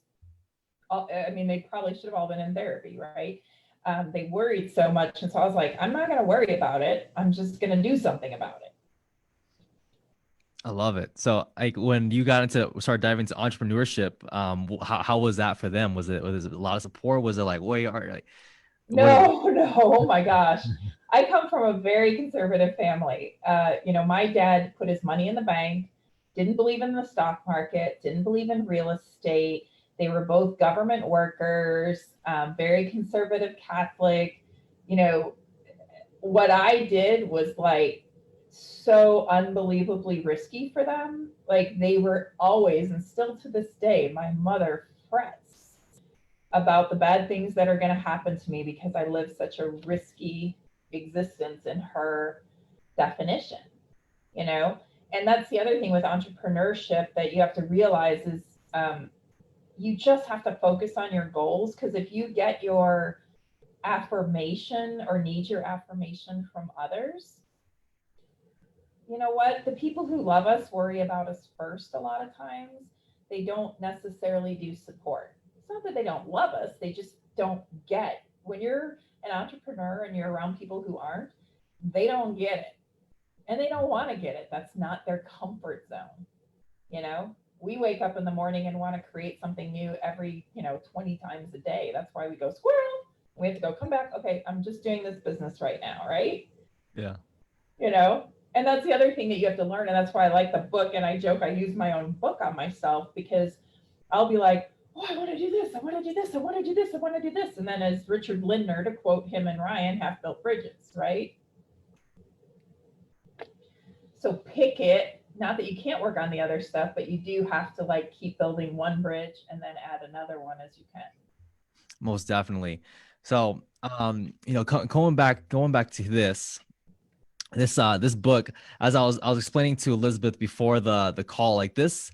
Speaker 2: I mean, they probably should have all been in therapy, right? They worried so much. And so I was like, I'm not going to worry about it. I'm just going to do something about it.
Speaker 1: I love it. So, like, when you got into start diving into entrepreneurship, how was that for them? Was it a lot of support? Was it like, wait, all right, like, what?
Speaker 2: No, no, oh my gosh. I come from a very conservative family. My dad put his money in the bank, didn't believe in the stock market, didn't believe in real estate, They were both government workers, very conservative Catholic. You know, what I did was like so unbelievably risky for them. Like they were always, and still to this day, my mother frets about the bad things that are going to happen to me because I live such a risky existence in her definition, you know? And that's the other thing with entrepreneurship that you have to realize is you just have to focus on your goals. Because if you get your affirmation or need your affirmation from others, you know what? The people who love us worry about us first a lot of times. They don't necessarily do support. It's not that they don't love us, they just don't get. When you're an entrepreneur and you're around people who aren't, they don't get it. And they don't want to get it. That's not their comfort zone. You know, we wake up in the morning and want to create something new every, 20 times a day. That's why we go squirrel. We have to go come back. Okay, I'm just doing this business right now, right?
Speaker 1: Yeah.
Speaker 2: You know, and that's the other thing that you have to learn. And that's why I like the book. And I joke, I use my own book on myself because I'll be like, oh, I want to do this. I want to do this. I want to do this. I want to do this. And then as Richard Lindner, to quote him and Ryan, half built bridges, right? So pick it. Not that you can't work on the other stuff, but you do have to like keep building one bridge and then add another one as you can.
Speaker 1: Most definitely. So, going back to this book, as I was explaining to Elizabeth before the call, like this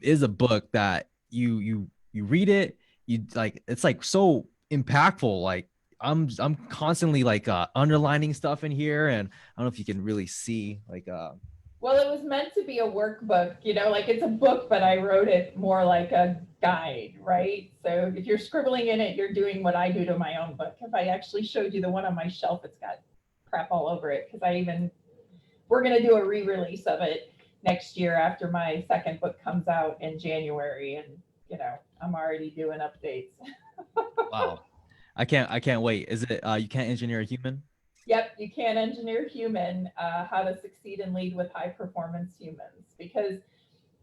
Speaker 1: is a book that you read it, you like it's like so impactful. Like I'm constantly like underlining stuff in here, and I don't know if you can really see like
Speaker 2: Well, it was meant to be a workbook, like it's a book, but I wrote it more like a guide, right? So if you're scribbling in it, you're doing what I do to my own book. If I actually showed you the one on my shelf, it's got crap all over it because we're going to do a re-release of it next year after my second book comes out in January. And, I'm already doing updates.
Speaker 1: wow. I can't wait. Is it you can't engineer a human?
Speaker 2: Yep, you can't engineer human, how to succeed and lead with high performance humans. Because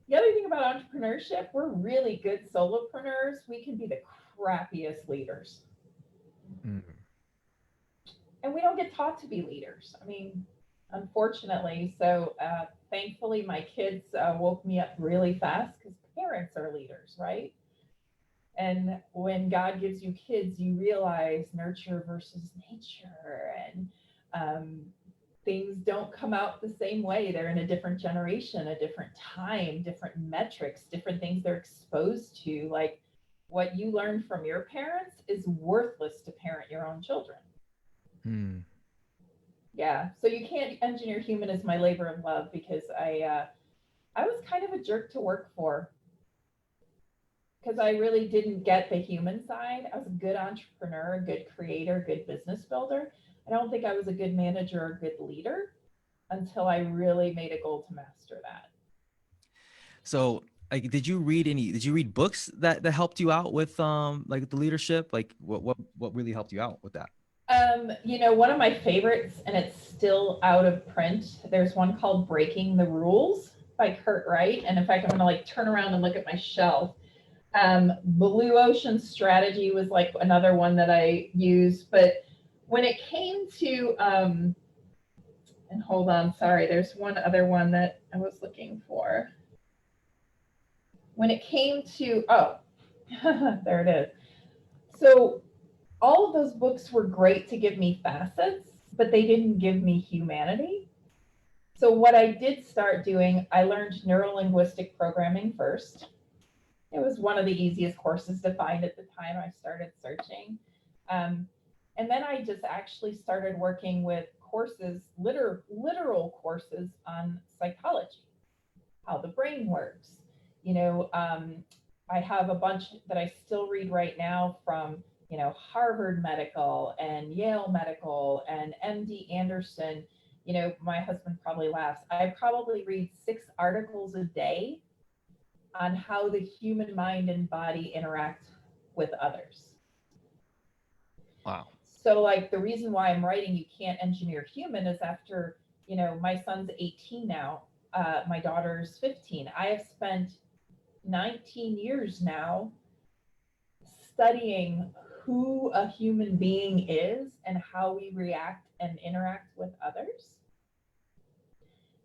Speaker 2: the other thing about entrepreneurship, we're really good solopreneurs. We can be the crappiest leaders.
Speaker 1: Mm.
Speaker 2: And we don't get taught to be leaders. I mean, unfortunately. So thankfully, my kids woke me up really fast because parents are leaders, right? And when God gives you kids, you realize nurture versus nature, and things don't come out the same way. They're in a different generation, a different time, different metrics, different things they're exposed to. Like what you learned from your parents is worthless to parent your own children.
Speaker 1: Hmm.
Speaker 2: Yeah, so you can't engineer human as my labor of love because I was kind of a jerk to work for because I really didn't get the human side. I was a good entrepreneur, a good creator, good business builder. I don't think I was a good manager or a good leader until I really made a goal to master that.
Speaker 1: So, like, did you read books that helped you out with like the leadership? Like, what really helped you out with that?
Speaker 2: One of my favorites, and it's still out of print. There's one called Breaking the Rules by Kurt Wright. And in fact, I'm gonna like turn around and look at my shelf. Blue Ocean Strategy was like another one that I used. But when it came to, and hold on, sorry, there's one other one that I was looking for. When it came to, oh, there it is. So all of those books were great to give me facets, but they didn't give me humanity. So what I did start doing, I learned neuro-linguistic programming first. It was one of the easiest courses to find at the time I started searching. And then I just actually started working with courses, literal courses on psychology, how the brain works. I have a bunch that I still read right now from, Harvard Medical and Yale Medical and MD Anderson. My husband probably laughs. I probably read 6 articles a day on how the human mind and body interact with others.
Speaker 1: Wow.
Speaker 2: So like the reason why I'm writing You Can't Engineer Human is after, my son's 18 now, my daughter's 15. I have spent 19 years now studying who a human being is and how we react and interact with others.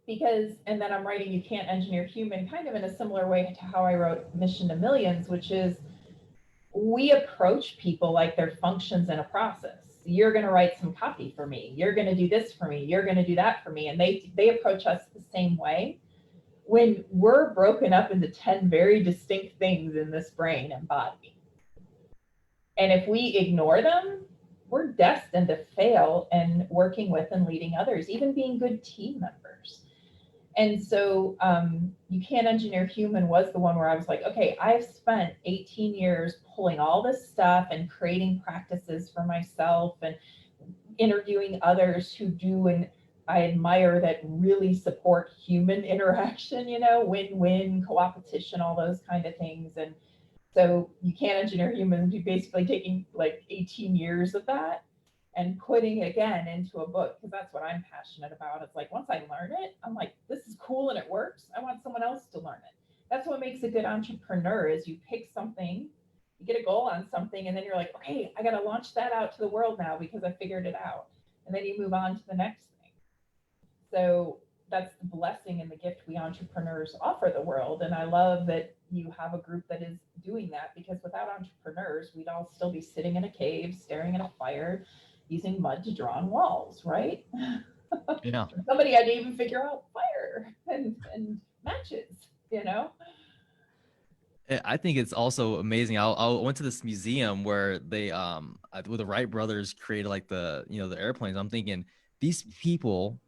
Speaker 2: Because, and then I'm writing You Can't Engineer Human kind of in a similar way to how I wrote Mission to Millions, which is we approach people like they're functions in a process. You're going to write some copy for me. You're going to do this for me. You're going to do that for me. And they approach us the same way when we're broken up into 10 very distinct things in this brain and body. And if we ignore them, we're destined to fail in working with and leading others, even being good team members. And so You Can't Engineer Human was the one where I was like, okay, I've spent 18 years pulling all this stuff and creating practices for myself and interviewing others who do, and I admire that really support human interaction, win-win, co-opetition, all those kind of things. And so You Can't Engineer Humans, you basically taking like 18 years of that and putting it again into a book, because that's what I'm passionate about. It's like once I learn it, I'm like, this is cool and it works. I want someone else to learn it. That's what makes a good entrepreneur is you pick something, you get a goal on something, and then you're like, okay, I got to launch that out to the world now because I figured it out. And then you move on to the next thing. So that's the blessing and the gift we entrepreneurs offer the world. And I love that you have a group that is doing that, because without entrepreneurs, we'd all still be sitting in a cave, staring at a fire, using mud to draw on walls, right?
Speaker 1: Yeah.
Speaker 2: Somebody had to even figure out fire and matches.
Speaker 1: I think it's also amazing. I went to this museum where where the Wright brothers created like the airplanes. I'm thinking these people,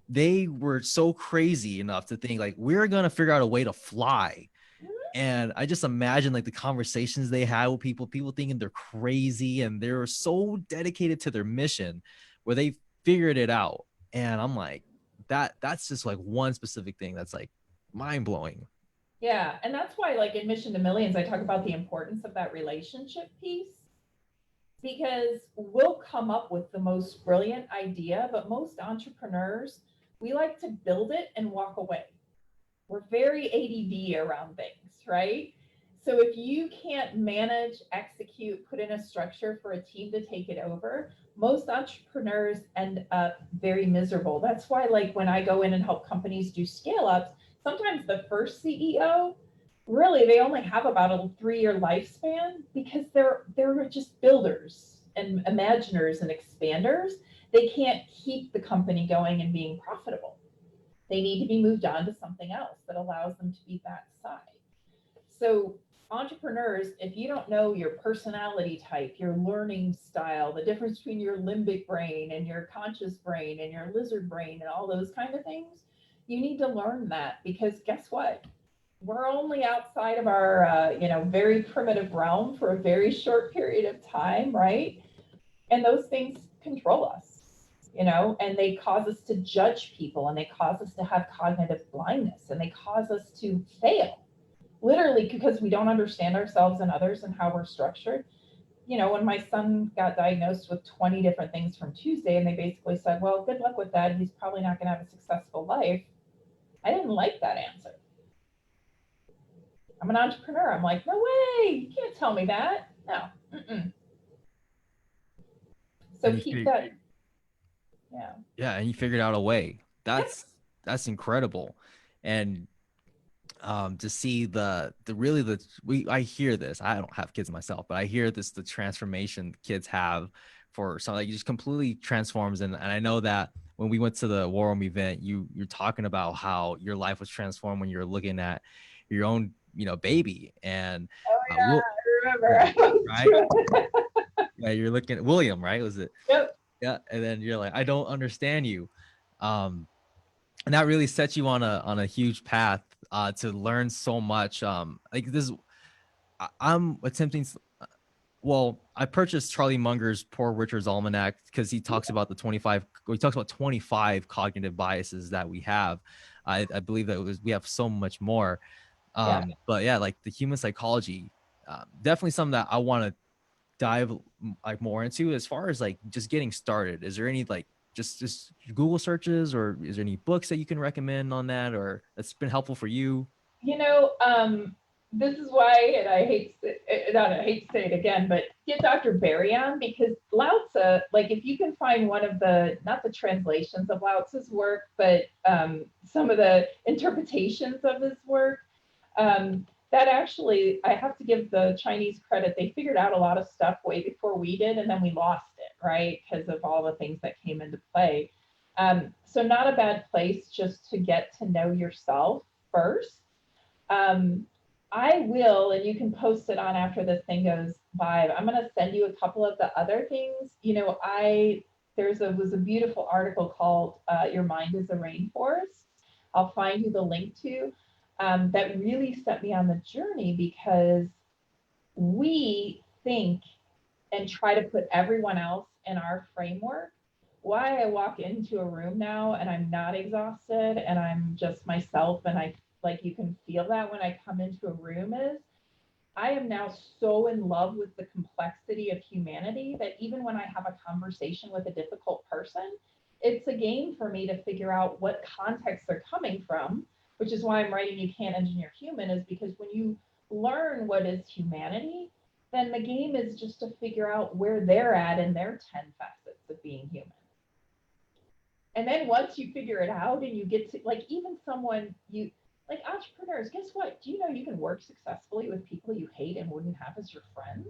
Speaker 1: they were so crazy enough to think like we're gonna figure out a way to fly. And I just imagine like the conversations they had with people thinking they're crazy, and they were so dedicated to their mission where they figured it out. And I'm like, that's just like one specific thing that's like mind blowing.
Speaker 2: Yeah, and that's why, like in Mission to Millions, I talk about the importance of that relationship piece, because we'll come up with the most brilliant idea, but most entrepreneurs, we like to build it and walk away. We're very ADD around things, right? So if you can't manage, execute, put in a structure for a team to take it over, most entrepreneurs end up very miserable. That's why, like, when I go in and help companies do scale ups, sometimes the first CEO, really, they only have about a 3-year lifespan because they're just builders and imaginers and expanders. They can't keep the company going and being profitable. They need to be moved on to something else that allows them to be that side. So entrepreneurs, if you don't know your personality type, your learning style, the difference between your limbic brain and your conscious brain and your lizard brain and all those kind of things, you need to learn that, because guess what? We're only outside of our very primitive realm for a very short period of time, right? And those things control us, and they cause us to judge people, and they cause us to have cognitive blindness, and they cause us to fail, literally, because we don't understand ourselves and others and how we're structured. When my son got diagnosed with 20 different things from Tuesday, and they basically said, well, good luck with that, he's probably not going to have a successful life, I didn't like that answer. I'm an entrepreneur. I'm like, no way, you can't tell me that. No. Mm-mm. So
Speaker 1: And
Speaker 2: keep that. Yeah.
Speaker 1: yeah, and you figured out a way.
Speaker 2: Yep.
Speaker 1: That's incredible. And to see the really the we I hear this. I don't have kids myself, but I hear this the transformation kids have for something like just completely transforms. And I know that when we went to the War Room event, you're talking about how your life was transformed when you're looking at your own baby. And
Speaker 2: Oh
Speaker 1: we'll
Speaker 2: yeah, I
Speaker 1: yeah,
Speaker 2: remember.
Speaker 1: right, yeah, you're looking at William, right? Was it?
Speaker 2: Yep.
Speaker 1: Yeah, and then you're like, I don't understand you. um and that really sets you on a huge path to learn so much. Like this, I'm attempting. Well, I purchased Charlie Munger's Poor Richard's Almanac because he talks about the 25. He talks about 25 cognitive biases that we have. I believe that we have so much more.
Speaker 2: Yeah.
Speaker 1: But yeah, like the human psychology, definitely something that I want to dive like more into as far as like just getting started. Is there any like just Google searches, or is there any books that you can recommend on that, or that's been helpful for you?
Speaker 2: You know, this is why, and I hate to say it again, but get Dr. Barry on, because Lao Tzu, like if you can find one of the, not the translations of Lao Tzu's work, but some of the interpretations of his work, that actually, I have to give the Chinese credit. They figured out a lot of stuff way before we did, and then we lost it, right? Because of all the things that came into play. So not a bad place just to get to know yourself first. Um, I will, and you can post it on after this thing goes live. I'm going to send you a couple of the other things. Was a beautiful article called "Your Mind is a Rainforest." I'll find you the link to that really set me on the journey, because we think and try to put everyone else in our framework. Why I walk into a room now and I'm not exhausted and I'm just myself, and I, like, you can feel that when I come into a room, is I am now so in love with the complexity of humanity that even when I have a conversation with a difficult person, it's a game for me to figure out what context they're coming from, which is why I'm writing You Can't Engineer Human, is because when you learn what is humanity, then the game is just to figure out where they're at in their 10 facets of being human. And then once you figure it out and you get to, like, even someone you like, entrepreneurs, guess what? Do you know you can work successfully with people you hate and wouldn't have as your friends?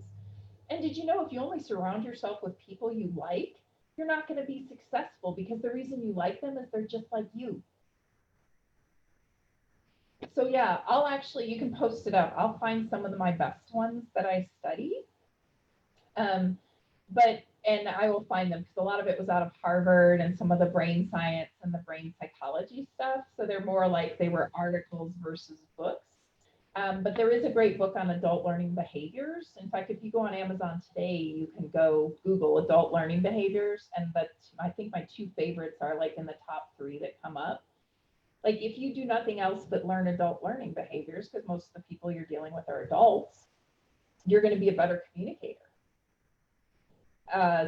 Speaker 2: And did you know if you only surround yourself with people you like, you're not going to be successful, because the reason you like them is they're just like you. So yeah, I'll actually, you can post it up. I'll find some of my best ones that I study. Um, but and I will find them, because a lot of it was out of Harvard and some of the brain science and the brain psychology stuff. So they're more like they were articles versus books. But there is a great book on adult learning behaviors. In fact, if you go on Amazon today, you can go Google adult learning behaviors. And but I think my two favorites are like in the top three that come up. Like if you do nothing else but learn adult learning behaviors, because most of the people you're dealing with are adults, you're going to be a better communicator.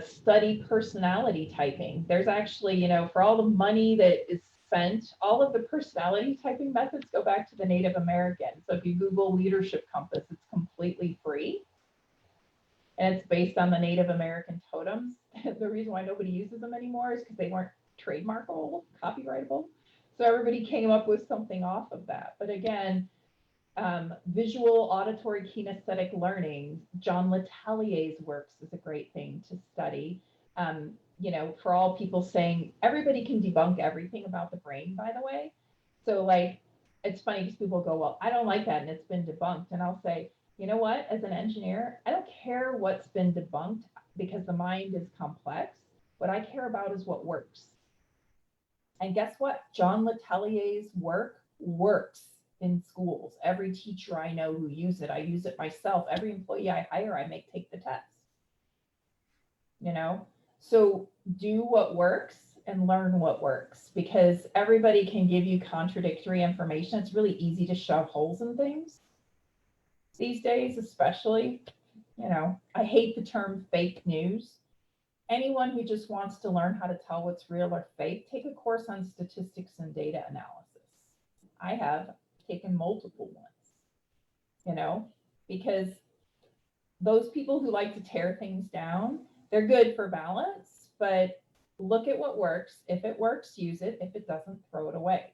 Speaker 2: Study personality typing. There's actually, for all the money that is spent, all of the personality typing methods go back to the Native Americans. So if you Google leadership compass, it's completely free. And it's based on the Native American totems. The reason why nobody uses them anymore is because they weren't trademarkable, copyrightable. So everybody came up with something off of that. But again, visual auditory kinesthetic learning, John Letelier's works is a great thing to study. For all people saying everybody can debunk everything about the brain, by the way. So like, it's funny because people go, well, I don't like that and it's been debunked. And I'll say, you know what, as an engineer, I don't care what's been debunked, because the mind is complex. What I care about is what works. And guess what? John Letelier's work works in schools. Every teacher I know who use it, I use it myself. Every employee I hire, I make take the test. So do what works and learn what works, because everybody can give you contradictory information. It's really easy to shove holes in things these days, especially. I hate the term fake news. Anyone who just wants to learn how to tell what's real or fake, take a course on statistics and data analysis. I have taken multiple ones, because those people who like to tear things down, they're good for balance, but look at what works. If it works, use it. If it doesn't, throw it away.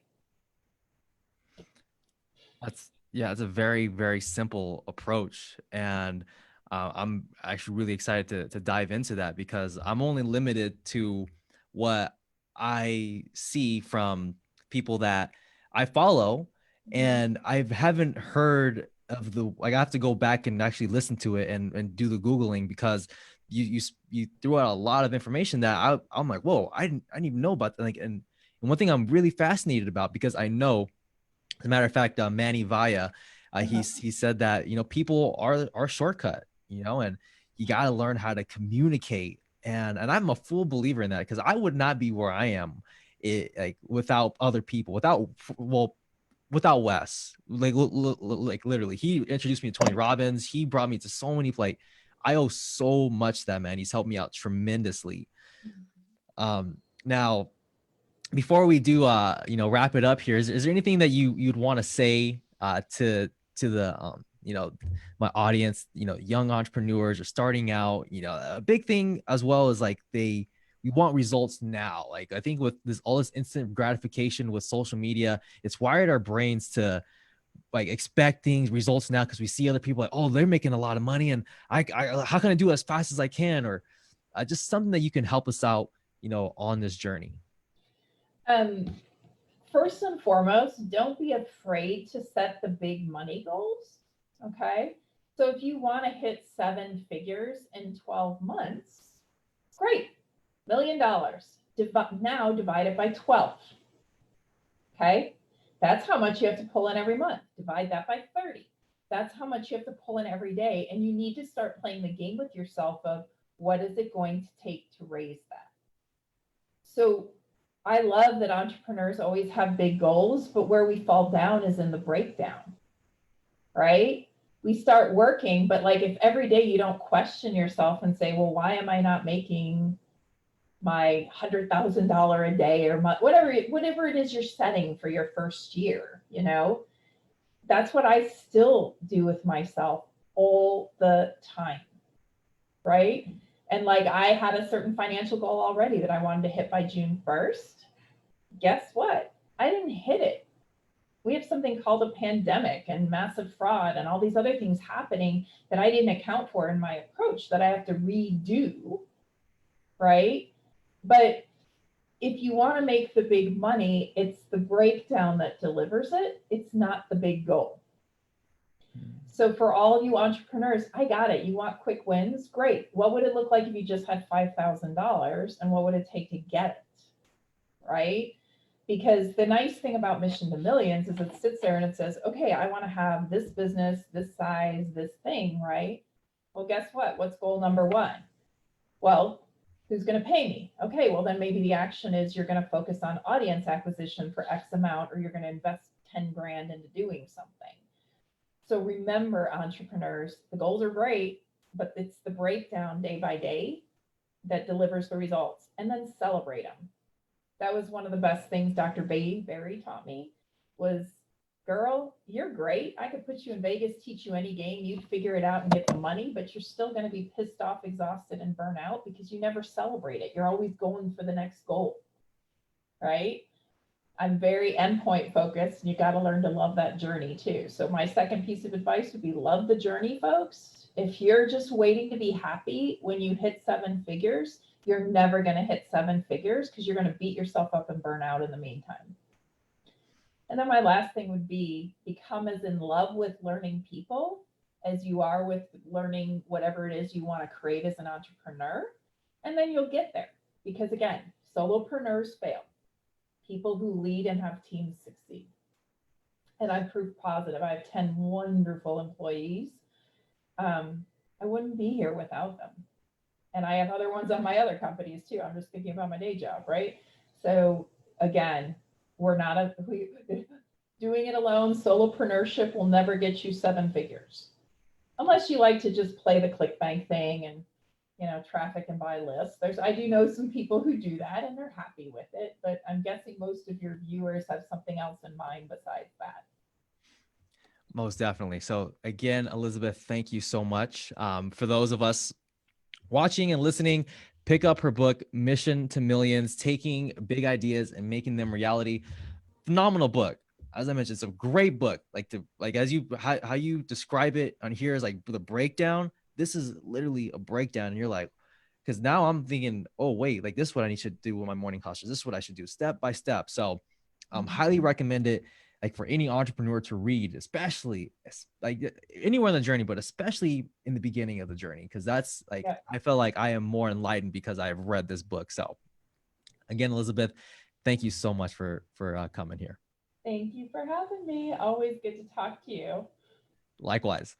Speaker 1: It's a very, very simple approach. And I'm actually really excited to dive into that, because I'm only limited to what I see from people that I follow. And I haven't heard of like, I have to go back and actually listen to it and do the Googling, because you threw out a lot of information that I'm like, whoa, I didn't even know about that. Like, and one thing I'm really fascinated about, because I know, as a matter of fact, Manny Vaya, he said that people are shortcut, and you got to learn how to communicate, and I'm a full believer in that, because I would not be where I am, like, without other people, without Wes, like literally, he introduced me to Tony Robbins. He brought me to so many, like, I owe so much to that man. He's helped me out tremendously. Now, before we do wrap it up here, is there anything that you'd want to say to the my audience, young entrepreneurs are starting out, a big thing as well is like we want results now. Like I think with this all this instant gratification with social media, it's wired our brains to like expecting results now because we see other people like, oh, they're making a lot of money, and I how can I do it as fast as I can, or just something that you can help us out, on this journey.
Speaker 2: Um, First and foremost, don't be afraid to set the big money goals. Okay. So if you want to hit 7 figures in 12 months, great. $1 million. Now divide it by 12. Okay. That's how much you have to pull in every month. Divide that by 30. That's how much you have to pull in every day. And you need to start playing the game with yourself of what is it going to take to raise that. So I love that entrepreneurs always have big goals, but where we fall down is in the breakdown, right? We start working, but like if every day you don't question yourself and say, well, why am I not making my $100,000 a day or whatever it is you're setting for your first year, that's what I still do with myself all the time, right? And like I had a certain financial goal already that I wanted to hit by June 1st. Guess what? I didn't hit it. We have something called a pandemic and massive fraud and all these other things happening that I didn't account for in my approach that I have to redo, right? But if you want to make the big money, it's the breakdown that delivers it. It's not the big goal. So for all of you entrepreneurs, I got it. You want quick wins? Great. What would it look like if you just had $5,000 and what would it take to get it? Right? Because the nice thing about Mission to Millions is it sits there and it says, okay, I want to have this business, this size, this thing, right? Well, guess what? What's goal number one? Well, who's going to pay me? Okay, well, then maybe the action is you're going to focus on audience acquisition for X amount, or you're going to invest 10 grand into doing something. So remember, entrepreneurs, the goals are great, but it's the breakdown day by day that delivers the results, and then celebrate them. That was one of the best things Dr. Barry taught me was, girl, you're great. I could put you in Vegas, teach you any game, you'd figure it out and get the money, but you're still going to be pissed off, exhausted, and burnt out because you never celebrate it. You're always going for the next goal, right? I'm very endpoint focused, and you got to learn to love that journey too. So my second piece of advice would be love the journey, folks. If you're just waiting to be happy when you hit 7 figures, you're never going to hit 7 figures because you're going to beat yourself up and burn out in the meantime. And then my last thing would be become as in love with learning people as you are with learning whatever it is you want to create as an entrepreneur. And then you'll get there. Because again, solopreneurs fail. People who lead and have teams succeed. And I'm proof positive. I have 10 wonderful employees. I wouldn't be here without them. And I have other ones on my other companies too. I'm just thinking about my day job, right? So again, we're not doing it alone. Solopreneurship will never get you 7 figures. Unless you like to just play the ClickBank thing and traffic and buy lists. I do know some people who do that and they're happy with it, but I'm guessing most of your viewers have something else in mind besides that.
Speaker 1: Most definitely. So again, Elizabeth, thank you so much. For those of us watching and listening, pick up her book, Mission to Millions, taking big ideas and making them reality. Phenomenal book. As I mentioned, it's a great book. Like as you how you describe it on here is like the breakdown. This is literally a breakdown, and you're like, because now I'm thinking, oh wait, like this is what I need to do with my morning clusters. This is what I should do step by step. So, highly recommend it. Like for any entrepreneur to read, especially like anywhere on the journey, but especially in the beginning of the journey, because that's like I feel like I am more enlightened because I've read this book. So, again, Elizabeth, thank you so much for coming here.
Speaker 2: Thank you for having me. Always good to talk to you.
Speaker 1: Likewise.